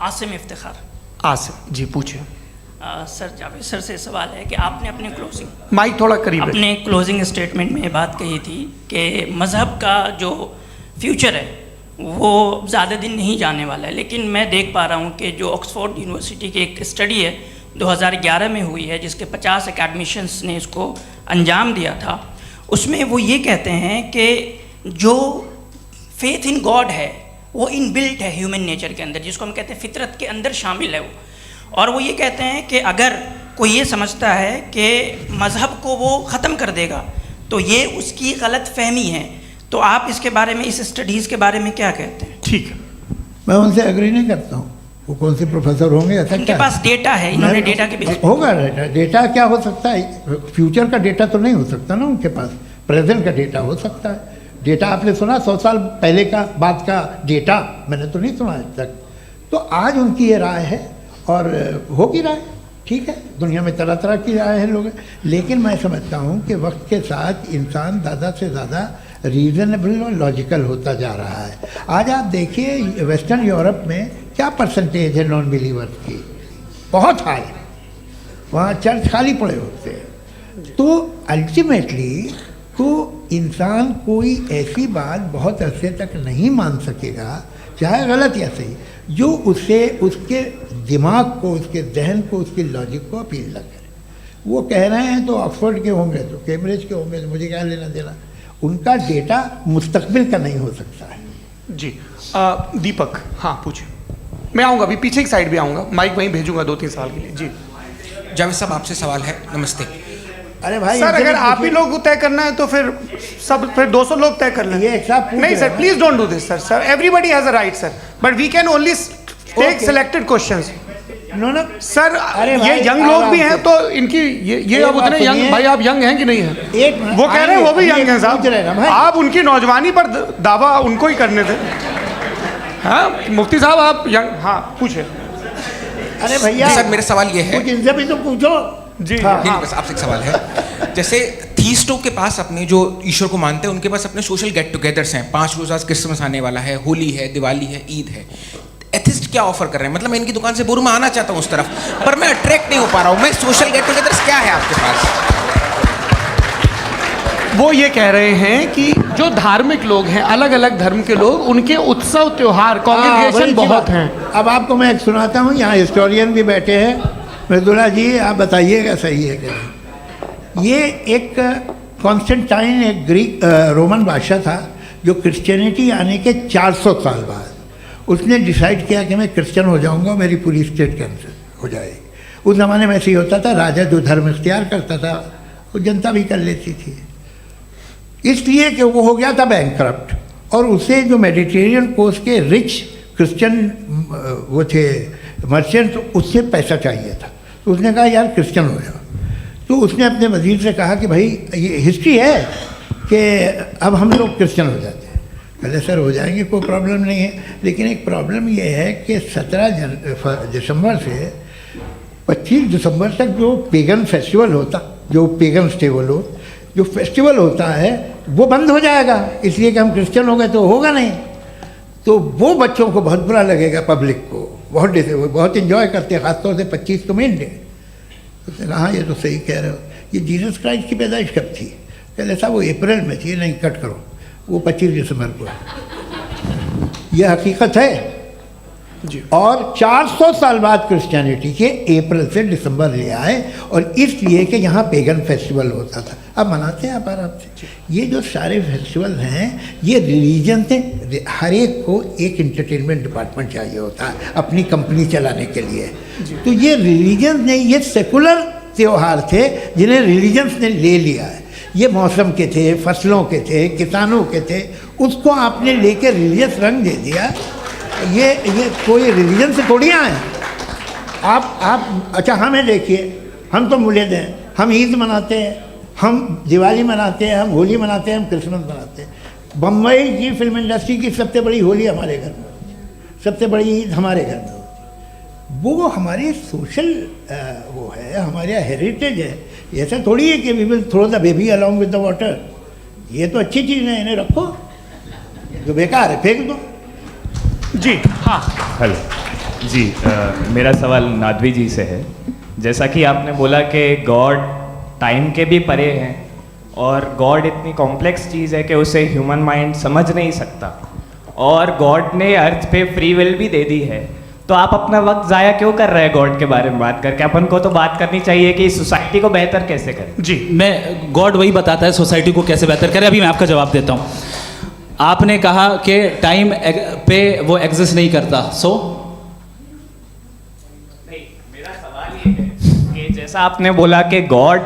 आसिम इफ्तिखार। आसिफ जी, पूछिए। सर, जावेद सर से सवाल है कि आपने अपने माइक थोड़ा करीब रखिए। अपने क्लोजिंग स्टेटमेंट में ये बात कही थी कि मज़हब का जो फ्यूचर है वो ज़्यादा दिन नहीं जाने वाला है, लेकिन मैं देख पा रहा हूँ कि जो ऑक्सफोर्ड यूनिवर्सिटी की एक स्टडी है 2011 में हुई है, जिसके 50 एकेडमिशियंस ने इसको अंजाम दिया था, उसमें वो ये कहते हैं कि जो फेथ इन गॉड है वो इनबिल्ट है ह्यूमन नेचर के अंदर, जिसको हम कहते हैं फितरत के अंदर शामिल है वो। और वो ये कहते हैं कि अगर कोई ये समझता है कि मज़हब को वो ख़त्म कर देगा तो ये उसकी गलत फहमी है। तो आप इसके बारे में, इस स्टडीज़ के बारे में क्या कहते हैं? ठीक है, मैं उनसे एग्री नहीं करता हूँ। वो कौन से प्रोफेसर होंगे, ऐसा उनके क्या पास डेटा है, इन्होंने डेटा के बेस होगा। डेटा क्या हो सकता है? फ्यूचर का डेटा तो नहीं हो सकता ना उनके पास, प्रेजेंट का डेटा हो सकता है। डेटा आपने सुना 100 साल पहले का बाद का डेटा? मैंने तो नहीं सुना आज तक। तो आज उनकी ये राय है और होगी राय, ठीक है। दुनिया में तरह तरह की राय है लोग, लेकिन मैं समझता हूँ कि वक्त के साथ इंसान ज़्यादा से ज़्यादा रीज़नेबल और लॉजिकल होता जा रहा है। आज आप देखिए वेस्टर्न यूरोप में क्या परसेंटेज है नॉन बिलीवर्स की, बहुत हाई। वहाँ चर्च खाली पड़े होते हैं। तो अल्टीमेटली तो इंसान कोई ऐसी बात बहुत अरसे तक नहीं मान सकेगा, चाहे गलत या सही, जो उसे, उसके दिमाग को, उसके जहन को, उसकी लॉजिक को अपील न करे। वो कह रहे हैं तो ऑक्सफोर्ड के होंगे तो कैम्ब्रिज के होंगे, तो मुझे क्या लेना देना। उनका डेटा मुस्तकबिल का नहीं हो सकता है। जी। दीपक, हाँ पूछिए। मैं आऊँगा, अभी पीछे की साइड भी आऊँगा, माइक वहीं भेजूंगा 2-3 साल के लिए। जी जावेद साहब, आपसे सवाल है। नमस्ते। अरे भाई सर, अगर आप ही लोग को तय करना है तो फिर 200 लोग तय कर लें। ये एक साथ नहीं sir, please don't do this sir. Everybody has a right sir, but we can only take selected questions. No sir, ये यंग लोग भी हैं तो इनकी ये अब उतने यंग, भाई आप यंग हैं कि नहीं हैं? एक मिनट, वो कह रहे हैं वो भी यंग हैं साहब, आप उनकी नौजवानी पर दावा उनको ही करने थे। हाँ मुफ्ती साहब आप यंग, हाँ पूछे। अरे भैया सर, मेरा सवाल ये है, कुछ इनसे भी तो पूछो। जी नहीं, बस आपसे एक सवाल है। जैसे एथीस्टों के पास अपने जो ईश्वर को मानते हैं उनके पास अपने सोशल गेट टुगेदर्स हैं, 5 रोज़ आज क्रिसमस आने वाला है, होली है, दिवाली है, ईद है। एथिस्ट क्या ऑफर कर रहे हैं? मतलब मैं इनकी दुकान से बोलूँ, मैं आना चाहता हूँ उस तरफ, पर मैं अट्रैक्ट नहीं हो पा रहा हूँ। मैं सोशल गेट टुगेदर्स क्या है आपके पास? वो ये कह रहे हैं कि जो धार्मिक लोग हैं, अलग अलग धर्म के लोग, उनके उत्सव त्योहार कांग्रेगेशन बहुत हैं। अब आपको मैं एक सुनाता हूँ, यहाँ हिस्टोरियन भी बैठे हैं। मृदुला जी आप बताइएगा सही है कि नहीं। ये एक कॉन्स्टेंटाइन, एक ग्रीक रोमन बादशाह था जो क्रिश्चियनिटी आने के 400 साल बाद उसने डिसाइड किया कि मैं क्रिश्चियन हो जाऊंगा, मेरी पूरी स्टेट कैंसिल हो जाएगी। उस ज़माने में ऐसे ही होता था, राजा जो धर्म इख्तियार करता था वो जनता भी कर लेती थी। इसलिए कि वो हो गया था बैंकरप्ट, और उसे जो मेडिटेरियन कोस्ट के रिच क्रिश्चियन वो थे मर्चेंट, उससे पैसा चाहिए था। तो उसने कहा यार क्रिश्चियन हो जाओ। तो उसने अपने वजीर से कहा कि भाई ये हिस्ट्री है कि अब हम लोग क्रिश्चियन हो जाते हैं। पहले सर हो जाएंगे, कोई प्रॉब्लम नहीं है, लेकिन एक प्रॉब्लम ये है कि 17 दिसंबर से 25 दिसंबर तक जो पेगन फेस्टिवल होता, जो पेगन्स थे वो लोग, जो फेस्टिवल होता है वो बंद हो जाएगा, इसलिए कि हम क्रिश्चियन हो गए तो होगा नहीं। तो वो बच्चों को बहुत बुरा लगेगा, पब्लिक को बहुत इन्जॉय करते हैं, ख़ासतौर से 25 को मेन डे। तो उसने कहा हाँ ये तो सही कह रहे हो। ये जीसस क्राइस्ट की पैदाइश कब थी? पहले साहब वो अप्रैल में थी। नहीं, कट करो, वो 25 दिसंबर को है। यह हकीकत है जी। और 400 साल बाद क्रिश्चियनिटी के अप्रैल से दिसंबर ले आए, और इसलिए कि यहाँ पेगन फेस्टिवल होता था। अब मनाते हैं आप आराम से। ये जो सारे फेस्टिवल हैं ये रिलीजन से, हर एक को एक इंटरटेनमेंट डिपार्टमेंट चाहिए होता है अपनी कंपनी चलाने के लिए। तो ये रिलीजन ने, ये सेकुलर त्यौहार थे जिन्हें रिलीजन्स ने ले लिया है। ये मौसम के थे, फसलों के थे, किसानों के थे, उसको आपने लेके रिलीजियस रंग दे दिया। ये कोई रिलीजन से थोड़ी आए आप। अच्छा हमें देखिए, हम तो मुल्द हैं, हम ईद मनाते हैं, हम दिवाली मनाते हैं, हम होली मनाते हैं, हम क्रिसमस मनाते हैं। बम्बई की फिल्म इंडस्ट्री की सबसे बड़ी होली हमारे घर में होती है, सबसे बड़ी ईद हमारे घर में होती है। वो हमारी सोशल वो है, हमारे हेरिटेज है। ऐसा थोड़ी है कि we will throw the baby along with the water. ये तो अच्छी चीज़ है, इन्हें रखो, जो बेकार है फेंक दो। जी हाँ, हेलो जी, मेरा सवाल नादवी जी से है। जैसा कि आपने बोला कि गॉड टाइम के भी परे हैं, और गॉड इतनी कॉम्प्लेक्स चीज़ है कि उसे ह्यूमन माइंड समझ नहीं सकता, और गॉड ने अर्थ पे फ्री विल भी दे दी है। तो आप अपना वक्त ज़ाया क्यों कर रहे हैं गॉड के बारे में बात करके? अपन को तो बात करनी चाहिए कि सोसाइटी को बेहतर कैसे करें। जी, मैं गॉड वही बताता है सोसाइटी को कैसे बेहतर करें। अभी मैं आपका जवाब देता हूँ। आपने कहा कि टाइम पे वो एग्जिस्ट नहीं करता, मेरा सवाल ये है कि जैसा आपने बोला कि गॉड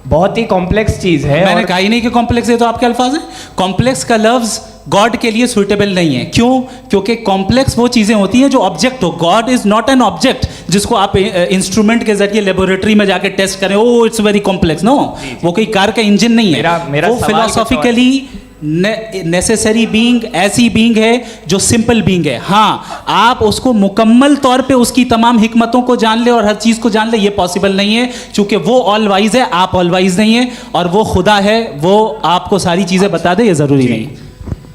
बहुत ही कॉम्प्लेक्स चीज़ है। मैंने कहा ही नहीं कि कॉम्प्लेक्स है, तो आपके अल्फाज हैं। कॉम्प्लेक्स का लफ्ज गॉड के लिए सुइटेबल नहीं है। क्यों? क्योंकि कॉम्प्लेक्स वो चीज़ें होती हैं जो ऑब्जेक्ट हो। God is not an object जिसको आप इंस्ट्रूमेंट के जरिए लेबोरेटरी में जाके टेस्ट करें, oh it's very complex. No, वो कोई कार का इंजन नहीं है। वो फिलोसॉफिकली नेसेसरी बीइंग ऐसी बीइंग है जो सिंपल बीइंग है। हाँ, आप उसको मुकम्मल तौर पे उसकी तमाम हिकमतों को जान ले और हर चीज़ को जान ले, ये पॉसिबल नहीं है, क्योंकि वो ऑल वाइज है, आप ऑल वाइज नहीं है, और वो खुदा है, वो आपको सारी चीज़ें बता दे, ये ज़रूरी नहीं।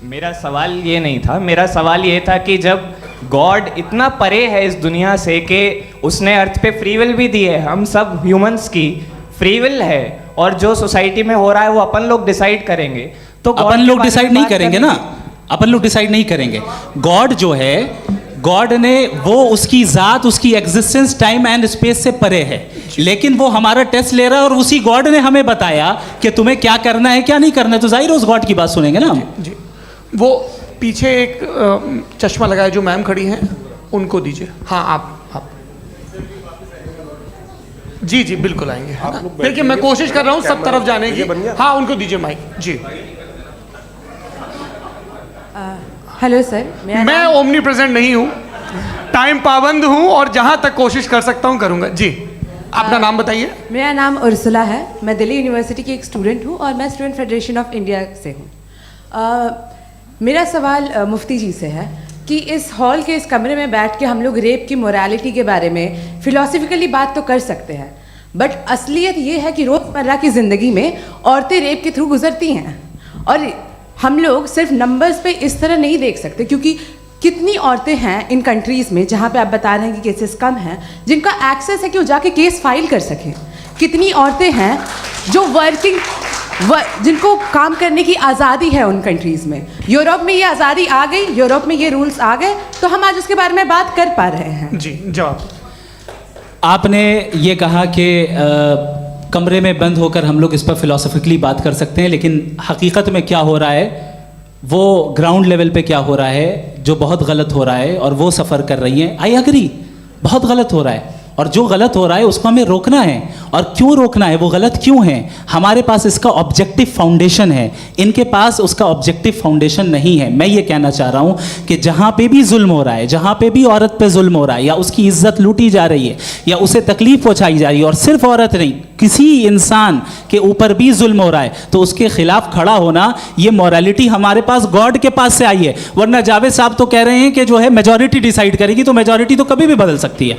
मेरा सवाल ये नहीं था। मेरा सवाल ये था कि जब गॉड इतना परे है इस दुनिया से कि उसने अर्थ पे फ्री विल भी दी है, हम सब ह्यूमंस की फ्री विल है, और जो सोसाइटी में हो रहा है वो अपन लोग डिसाइड करेंगे, तो अपन लोग डिसाइड नहीं करेंगे ना, अपन लोग डिसाइड नहीं करेंगे। गॉड जो है, गॉड ने वो उसकी ज़ात, उसकी एग्जिस्टेंस टाइम एंड स्पेस से परे है, लेकिन वो हमारा टेस्ट ले रहा है, और उसी गॉड ने हमें बताया कि तुम्हें क्या करना है क्या नहीं करना है। तो जाहिर उस गॉड की बात सुनेंगे ना हम। जी, वो पीछे एक चश्मा लगाए जो मैम खड़ी हैं, उनको दीजिए। हाँ, आप जी जी बिल्कुल आएंगे। देखिए मैं कोशिश कर रहा हूँ सब तरफ जाने की। हाँ, उनको दीजिए माइक। जी, हेलो सर, मैं ओमनी प्रेजेंट नहीं हूँ, टाइम पाबंद हूँ, और जहाँ तक कोशिश कर सकता हूँ करूँगा। जी, अपना नाम बताइए। मेरा नाम उर्सुला है, मैं दिल्ली यूनिवर्सिटी की एक स्टूडेंट हूँ, और मैं स्टूडेंट फेडरेशन ऑफ इंडिया से हूँ। मेरा सवाल मुफ्ती जी से है कि इस हॉल के इस कमरे में बैठ के हम लोग रेप की मोरालिटी के बारे में फिलोसफिकली बात तो कर सकते हैं, बट असलियत ये है कि रोज़मर्रा की ज़िंदगी में औरतें रेप के थ्रू गुजरती हैं। और हम लोग सिर्फ नंबर्स पे इस तरह नहीं देख सकते, क्योंकि कितनी औरतें हैं इन कंट्रीज़ में जहाँ पे आप बता रहे हैं कि केसेस कम हैं, जिनका एक्सेस है कि वो जाके केस फाइल कर सकें। कितनी औरतें हैं जो जिनको काम करने की आज़ादी है उन कंट्रीज़ में। यूरोप में ये आज़ादी आ गई, यूरोप में ये रूल्स आ गए, तो हम आज उसके बारे में बात कर पा रहे हैं। जी, जवाब। आपने ये कहा कि कमरे में बंद होकर हम लोग इस पर फिलोसफिकली बात कर सकते हैं, लेकिन हकीकत में क्या हो रहा है, वो ग्राउंड लेवल पे क्या हो रहा है जो बहुत गलत हो रहा है, और वो सफ़र कर रही हैं। आई एग्री, बहुत गलत हो रहा है, और जो गलत हो रहा है उसको हमें रोकना है। और क्यों रोकना है, वो गलत क्यों है? हमारे पास इसका ऑब्जेक्टिव फाउंडेशन है, इनके पास उसका ऑब्जेक्टिव फाउंडेशन नहीं है। मैं ये कहना चाह रहा हूँ कि जहाँ पे भी जुल्म हो रहा है, जहाँ पे भी औरत पे जुल्म हो रहा है, या उसकी इज्जत लूटी जा रही है, या उसे तकलीफ पहुँचाई जा रही है, और सिर्फ औरत नहीं, किसी इंसान के ऊपर भी जुल्म हो रहा है, तो उसके खिलाफ खड़ा होना, ये मॉरलिटी हमारे पास गॉड के पास से आई है। वरना जावेद साहब तो कह रहे हैं कि जो है मेजॉरिटी डिसाइड करेगी, तो मेजॉरिटी तो कभी भी बदल सकती है।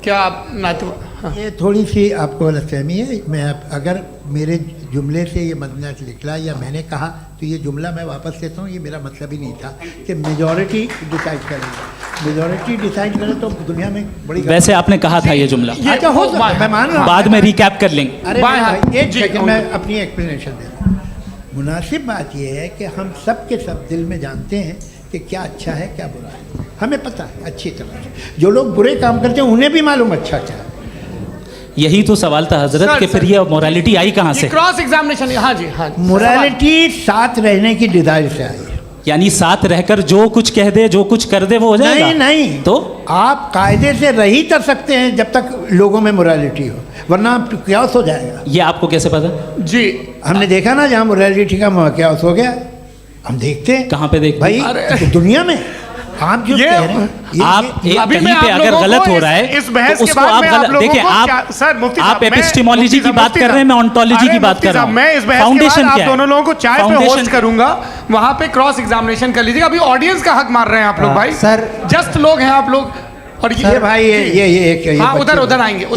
क्या आप ये थोड़ी सी आपको गलतफहमी है। मैं अगर मेरे जुमले से ये मदनत निकला या मैंने कहा, तो ये जुमला मैं वापस लेता हूँ। ये मेरा मतलब ही नहीं था कि मेजॉरिटी डिसाइड करेगी। मेजॉरिटी डिसाइड करे तो दुनिया में बड़ी, वैसे आपने कहा था ये जुमला। अच्छा, हो सकता है, मैं मान रहा हूँ, बाद में रिकैप कर लेंगे। अरे एक सेकंड, मैं अपनी एक्सप्लेनेशन देता हूँ। मुनासिब बात यह है कि हम सब के सब दिल में जानते हैं कि क्या अच्छा है क्या बुरा है, हमें पता है अच्छी तरह से। जो लोग बुरे काम करते हैं उन्हें भी मालूम अच्छा क्या है। यही तो सवाल था हजरत कि फिर ये मोरालिटी आई कहाँ से? Cross examination. हाँ जी, हाँ। मोरालिटी साथ रहने की डिजायर से आई, यानी साथ रहकर जो कुछ कह दे, जो कुछ कर दे, वो हो जाएगा? नहीं नहीं, तो आप कायदे से रह ही कर सकते हैं जब तक लोगों में मोरालिटी हो, वरना क्यास हो जाएगा। ये आपको कैसे पता? जी, हमने देखा ना, जहाँ मोरालिटी का क्यास हो गया, हम देखते हैं। कहाँ पे देखते भाई? दुनिया में। आप जो कह रहे हैं, आप कहीं पे अगर गलत हो रहा है इस बहस तो के उसको बाद आप में गलत देखिए। आप सर मुफ्ती आप एपिस्टेमोलॉजी की बात कर रहे हैं, मैं ऑन्टोलॉजी की बात कर रहा हूं। मैं इस बहस के बाद आप दोनों लोगों को चाय पे होस्ट करूंगा, वहां पे क्रॉस एग्जामिनेशन कर लीजिएगा। अभी ऑडियंस का हक मार रहे हैं आप लोग भाई, सर जस्ट लोग हैं आप लोग। और ये भाई ये हाँ, उधर आएंगे,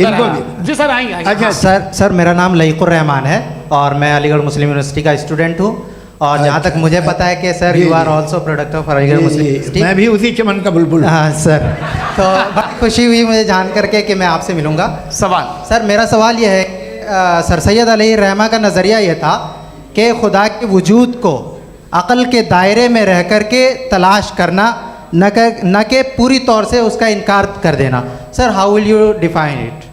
जी सर आएंगे। अच्छा सर, मेरा नाम लईकुर रहमान है और मैं अलीगढ़ मुस्लिम यूनिवर्सिटी का स्टूडेंट हूँ। और जहाँ तक मुझे पता है कि sir you are also product of Aligarh Muslim University. मैं भी उसी चमन का बुलबुल। हाँ सर, तो बड़ी खुशी हुई मुझे जान करके कि मैं आपसे मिलूँगा। सवाल सर, मेरा सवाल ये है, सर सैयद अलैहि रहमा का नज़रिया ये था कि खुदा के वजूद को अक़ल के दायरे में रह कर के तलाश करना, न कि पूरी तौर से उसका इनकार कर देना। Sir, how will you define it?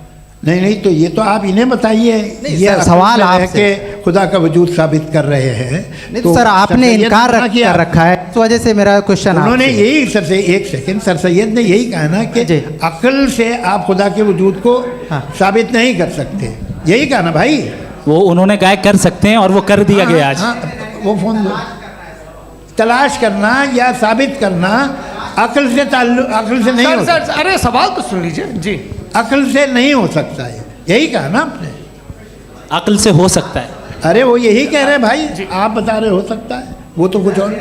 नहीं, तो ये तो आप इन्हें बताइए। ये सवाल है कि खुदा का वजूद साबित कर रहे हैं। नहीं तो सर, आपने इनकार कर रखा है, इस वजह से मेरा क्वेश्चन। उन्होंने यही सर से एक सेकंड, सर सैयद ने यही कहा ना कि अक्ल से आप खुदा के वजूद को साबित नहीं कर सकते, यही कहा ना भाई। वो उन्होंने कहा कर सकते हैं और वो कर दिया गया आज। वो फोन तलाश करना या साबित करना अक्ल से अक्ल से नहीं हो सकता। अरे सवाल तो सुन लीजिए जी। अक्ल से नहीं हो सकता है, यही कहा ना आपने। अक्ल से हो सकता है। अरे वो यही कह रहे हैं भाई, आप बता रहे हो सकता है, वो तो कुछ और।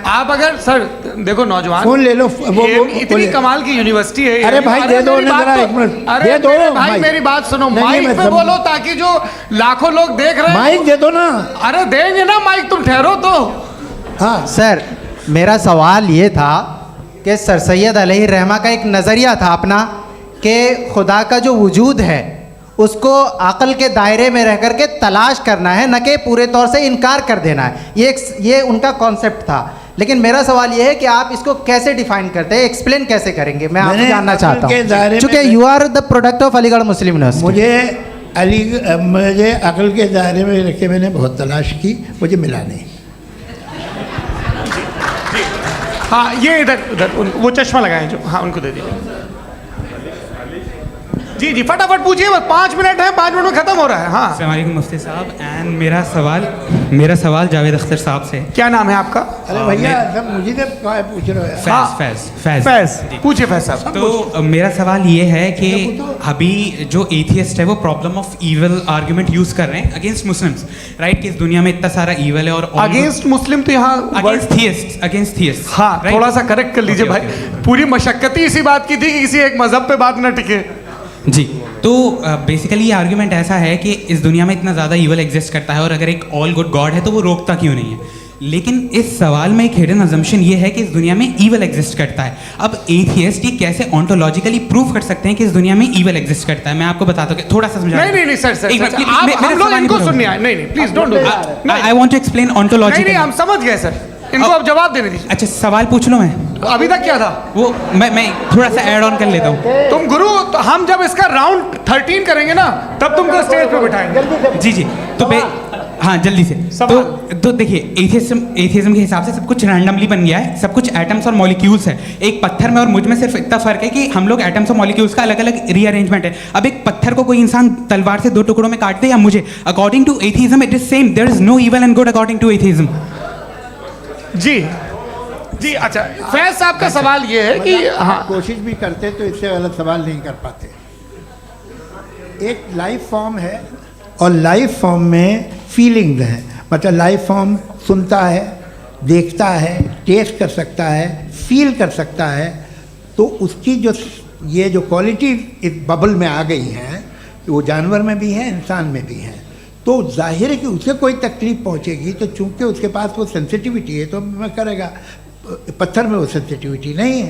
आप अगर सर देखो नौजवान फोन ले लो, वो इतनी कमाल की यूनिवर्सिटी है। अरे भाई दे दो जरा, एक मिनट दे दो भाई, मेरी बात सुनो, माइक पे बोलो ताकि जो लाखों लोग देख रहे हैं। माइक दे दो ना। अरे देंगे ना माइक, तुम ठहरो तो। हाँ सर, मेरा सवाल ये था कि सर सैयद अलैहि रहमा का एक नज़रिया था अपना कि खुदा का जो वजूद है उसको अक़ल के दायरे में रह कर के तलाश करना है, न कि पूरे तौर से इनकार कर देना है। ये उनका कॉन्सेप्ट था। लेकिन मेरा सवाल ये है कि आप इसको कैसे डिफाइन करते हैं, एक्सप्लेन कैसे करेंगे? मैं आपसे जानना चाहता हूँ, चूँकि you are the product of Aligarh Muslim University. मुझे अक़ल के दायरे में रख के मैंने बहुत तलाश की, मुझे मिला नहीं। हाँ, ये इधर वो चश्मा लगाए जो, हाँ उनको दे दीजिए। जी जी फटाफट पूछिए, बस 5 मिनट है, 5 मिनट में खत्म हो रहा है। हाँ अस्सलाम वालेकुम मुफ्ती साहब। एंड मेरा सवाल जावेद अख्तर साहब से। क्या नाम है आपका? अरे भैया सब मुझे तो क्या पूछ रहे हो यार? फैज पूछिए फैज साहब। तो मेरा सवाल ये है कि अभी जो एथियस्ट है वो problem of evil argument use कर रहे हैं अगेंस्ट मुस्लिम्स, राइट? कि इस दुनिया में इतना सारा ईविल है और अगेंस्ट मुस्लिम तो यहाँ अगेंस्ट थियस्ट। हाँ थोड़ा सा करेक्ट कर लीजिए भाई, पूरी मशक्कत ही इसी बात की थी कि किसी एक मजहब पे बात ना टिके। जी, तो बेसिकली ये आर्गुमेंट ऐसा है कि इस दुनिया में इतना ज़्यादा ईवल एग्जिस्ट करता है और अगर एक ऑल गुड गॉड है तो वो रोकता क्यों नहीं है? लेकिन इस सवाल में एक हिडन अजम्पशन ये है कि इस दुनिया में ईवल एग्जिस्ट करता है। अब एथियस्ट ये कैसे ऑन्टोलॉजिकली प्रूव कर सकते हैं कि इस दुनिया में ईवल एग्जिस्ट करता है? मैं आपको बताता हूँ, थोड़ा सा समझा। नहीं सर हम लोग इनको सुनने आए। नहीं please don't do that. I want to explain ontologically. नहीं हम समझ गए सर, इनको अब जवाब देने दीजिए। अच्छा सवाल पूछ लो। मैं अभी तक क्या था वो मैं थोड़ा सा ऐड ऑन कर लेता हूँ। तुम गुरु, तो हम जब इसका राउंड 13 करेंगे ना तब तुमको स्टेज पे बिठाएंगे। जी तो हाँ जल्दी से। तो देखिए एथियज्म के हिसाब से सब कुछ रैंडमली बन गया है, सब कुछ एटम्स और मॉलिक्यूल्स है। एक पत्थर में और मुझ में सिर्फ इतना फर्क है कि हम लोग एटम्स और मॉलिक्यूल्स का अलग अलग रीअरेंजमेंट है। अब एक पत्थर को कोई इंसान तलवार से 2 टुकड़ों में काट दे या मुझे, according to atheism it is same. There is no evil and good according to atheism. जी अच्छा फैज साहब का सवाल ये है कि हाँ कोशिश भी करते तो इससे गलत सवाल नहीं कर पाते। एक लाइफ फॉर्म है और लाइफ फॉर्म में फीलिंग्स हैं, मतलब लाइफ फॉर्म सुनता है, देखता है, टेस्ट कर सकता है, फील कर सकता है। तो उसकी जो ये जो क्वालिटी इस बबल में आ गई हैं वो जानवर में भी है, इंसान में भी है। तो जाहिर है कि उसे कोई तकलीफ पहुंचेगी तो चूंकि उसके पास वो सेंसिटिविटी है तो मैं करेगा। पत्थर में वो सेंसिटिविटी नहीं है।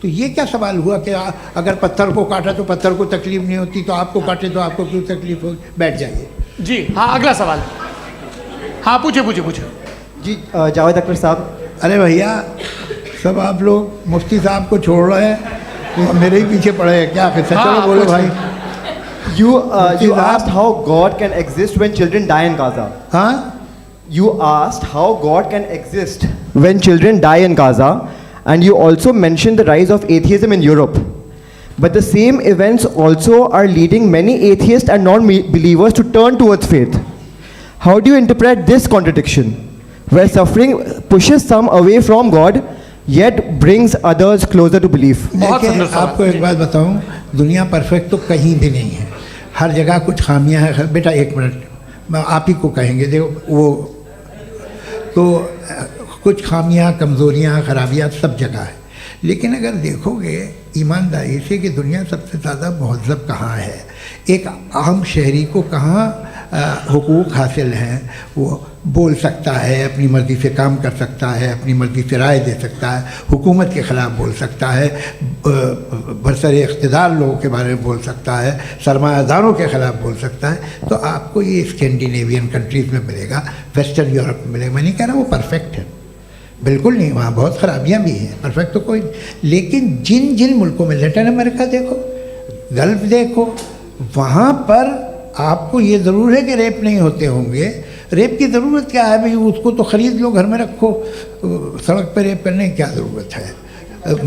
तो ये क्या सवाल हुआ कि अगर पत्थर को काटा तो पत्थर को तकलीफ नहीं होती, तो आपको काटे तो आपको क्यों तकलीफ हो? बैठ जाइए। जी हाँ अगला सवाल। हाँ पूछे जी जावेद अख्तर साहब। अरे भैया सब आप लोग मुफ्ती साहब को छोड़ रहे हैं, तो मेरे ही पीछे पड़े हैं क्या? फिर चलो बोलो भाई। You asked how God can exist when children die in Gaza. हाँ? You asked how God can exist when children die in Gaza, and you also mentioned the rise of atheism in Europe. But the same events also are leading many atheists and non-believers to turn towards faith. How do you interpret this contradiction, where suffering pushes some away from God, yet brings others closer to belief? देखिए आपको एक बात बताऊं, दुनिया perfect तो कहीं भी नहीं है, हर जगह कुछ खामियां हैं। बेटा एक मिनट, मैं आप ही को कहेंगे। देखो वो तो कुछ खामियां, कमज़ोरियां, खराबियां सब जगह है। लेकिन अगर देखोगे ईमानदारी से कि दुनिया सबसे ज़्यादा महज़ब कहाँ है, एक आम शहरी को कहाँ हुकूक हासिल हैं, वो बोल सकता है, अपनी मर्ज़ी से काम कर सकता है, अपनी मर्ज़ी से राय दे सकता है, हुकूमत के ख़िलाफ़ बोल सकता है, बरसरे इक़्तिदार लोगों के बारे में बोल सकता है, सरमायादारों के ख़िलाफ़ बोल सकता है। तो आपको ये स्कैंडिनेवियन कंट्रीज़ में मिलेगा, वेस्टर्न यूरोप में मिलेगा। मैं नहीं कह रहा वो परफेक्ट है, बिल्कुल नहीं, वहाँ बहुत ख़राबियाँ भी हैं, परफेक्ट तो कोई। लेकिन जिन जिन मुल्कों में, लैटिन अमेरिका देखो, गल्फ़ देखो, वहाँ पर आपको ये ज़रूर है कि रेप नहीं होते होंगे। रेप की ज़रूरत क्या है भाई? उसको तो ख़रीद लो, घर में रखो, सड़क पर रेप करने की क्या ज़रूरत है?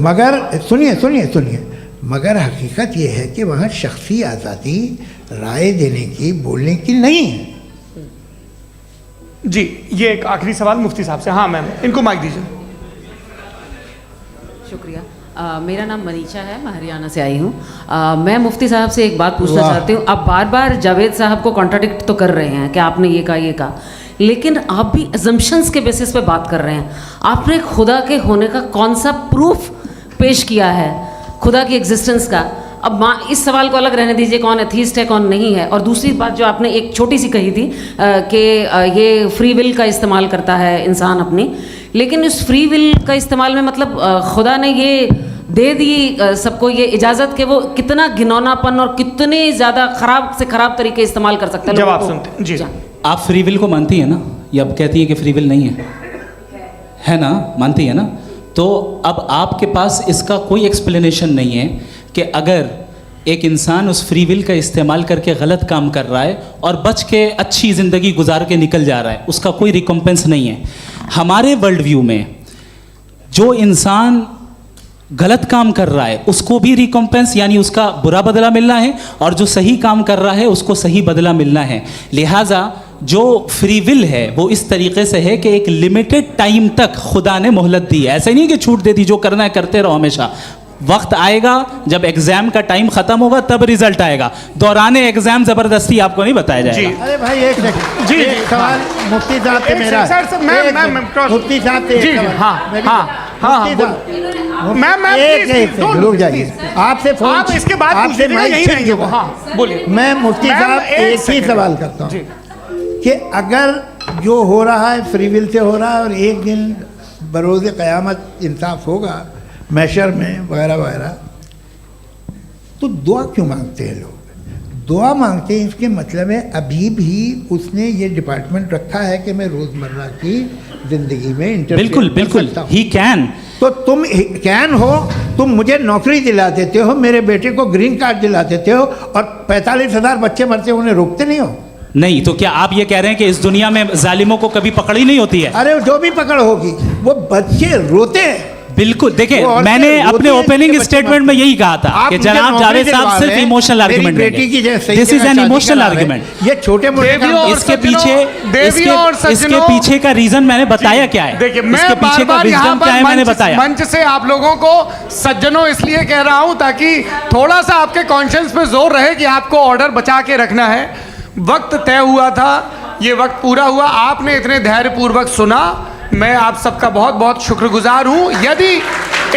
मगर सुनिए, मगर हकीकत ये है कि वहाँ शख्सी आज़ादी राय देने की, बोलने की नहीं है। जी ये एक आखिरी सवाल मुफ्ती साहब से। हाँ मैम, इनको माइक दीजिए। शुक्रिया। मेरा नाम मनीषा है, मैं हरियाणा से आई हूँ। मैं मुफ्ती साहब से एक बात पूछना चाहती हूँ। आप बार बार जावेद साहब को कॉन्ट्राडिक्ट तो कर रहे हैं कि आपने ये कहा, लेकिन आप भी अजम्पशंस के बेसिस पे बात कर रहे हैं। आपने खुदा के होने का कौन सा प्रूफ पेश किया है, खुदा की एग्जिस्टेंस का? अब इस सवाल को अलग रहने दीजिए, कौन एथीस्ट है कौन नहीं है। और दूसरी बात जो आपने एक छोटी सी कही थी कि ये फ्री विल का इस्तेमाल करता है इंसान अपनी, लेकिन इस फ्री विल का इस्तेमाल में मतलब खुदा ने ये दे दी सबको ये इजाज़त कि वो कितना घिनौनापन और कितने ज़्यादा ख़राब से ख़राब तरीके इस्तेमाल कर सकते हैं। जवाब सुनते जी। आप फ्री विल को मानती है ना, या अब कहती है कि फ्री विल नहीं है ना? मानती है ना? तो अब आपके पास इसका कोई एक्सप्लेनेशन नहीं है कि अगर एक इंसान उस फ्री विल का इस्तेमाल करके गलत काम कर रहा है और बच के अच्छी ज़िंदगी गुजार के निकल जा रहा है, उसका कोई रिकम्पेंस नहीं है। हमारे वर्ल्ड व्यू में जो इंसान गलत काम कर रहा है उसको भी रिकॉम्पेंस यानी उसका बुरा बदला मिलना है, और जो सही काम कर रहा है उसको सही बदला मिलना है। लिहाजा जो फ्री विल है वो इस तरीके से है कि एक लिमिटेड टाइम तक खुदा ने मोहलत दी है। ऐसा नहीं कि छूट दे दी, जो करना है करते रहो हमेशा। वक्त आएगा जब एग्जाम का टाइम खत्म होगा तब रिजल्ट आएगा, दौराने एग्जाम जबरदस्ती आपको नहीं बताया जाएगा। अरे भाई एक सेकंड, जी, एक सवाल मुफ्ती साहब से मेरा, सर, मुफ्ती साहब से एक सवाल। रुक जाइए, आपसे फोन, आप इसके बाद आपसे यही रहेंगे वो। हाँ बोलिए। मैं मुफ्ती साहब एक ही सवाल करता हूँ कि अगर जो हो रहा है फ्री विल से हो रहा है और एक दिन बरोज़ क़यामत इंसाफ होगा मैशर में वगैरह वगैरह, तो दुआ क्यों मांगते हैं लोग? दुआ मांगते हैं इसके मतलब है अभी भी उसने ये डिपार्टमेंट रखा है कि मैं रोज़मर्रा की ज़िंदगी में बिल्कुल बिल्कुल ही कैन। तो तुम कैन हो, तुम मुझे नौकरी दिला देते हो, मेरे बेटे को ग्रीन कार्ड दिला देते हो, और 45,000 बच्चे मरते हो उन्हें रोकते नहीं हो। नहीं तो क्या आप ये कह रहे हैं कि इस दुनिया में जालिमों को कभी पकड़ ही नहीं होती है? अरे जो भी पकड़ होगी वो बच्चे रोते हैं। बिल्कुल, देखिए मैंने अपने ओपनिंग स्टेटमेंट में यही कहा था कि जनाब जावेद साहब सिर्फ इमोशनल आर्गुमेंट देंगे। This is an emotional argument. ये छोटे मोटे इसके पीछे का रीजन मैंने बताया क्या है। देखिए मैं इसके पीछे का रीजन क्या है मैंने बताया। मंच से आप लोगों को सज्जनों इसलिए कह रहा हूं ताकि थोड़ा सा आपके कॉन्शियंस पे जोर रहे कि आपको ऑर्डर बचा के रखना है। वक्त तय हुआ था, ये वक्त पूरा हुआ, आपने इतने धैर्यपूर्वक सुना, मैं आप सबका बहुत बहुत शुक्रगुजार हूं। यदि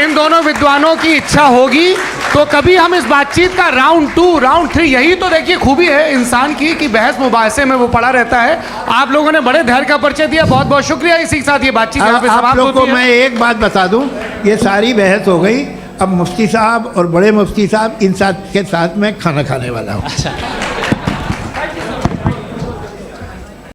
इन दोनों विद्वानों की इच्छा होगी तो कभी हम इस बातचीत का राउंड 2, राउंड 3, यही तो देखिए खूबी है इंसान की कि बहस मुबाहसे में वो पड़ा रहता है। आप लोगों ने बड़े धैर्य का परिचय दिया, बहुत बहुत शुक्रिया। इसी के साथ ये बातचीत यहाँ पे समाप्त लोग को होती है। मैं एक बात बता दूं, ये सारी बहस हो गई, अब मुफ्ती साहब और बड़े मुफ्ती साहब इन साथ के साथ मैं खाना खाने वाला हूँ। अच्छा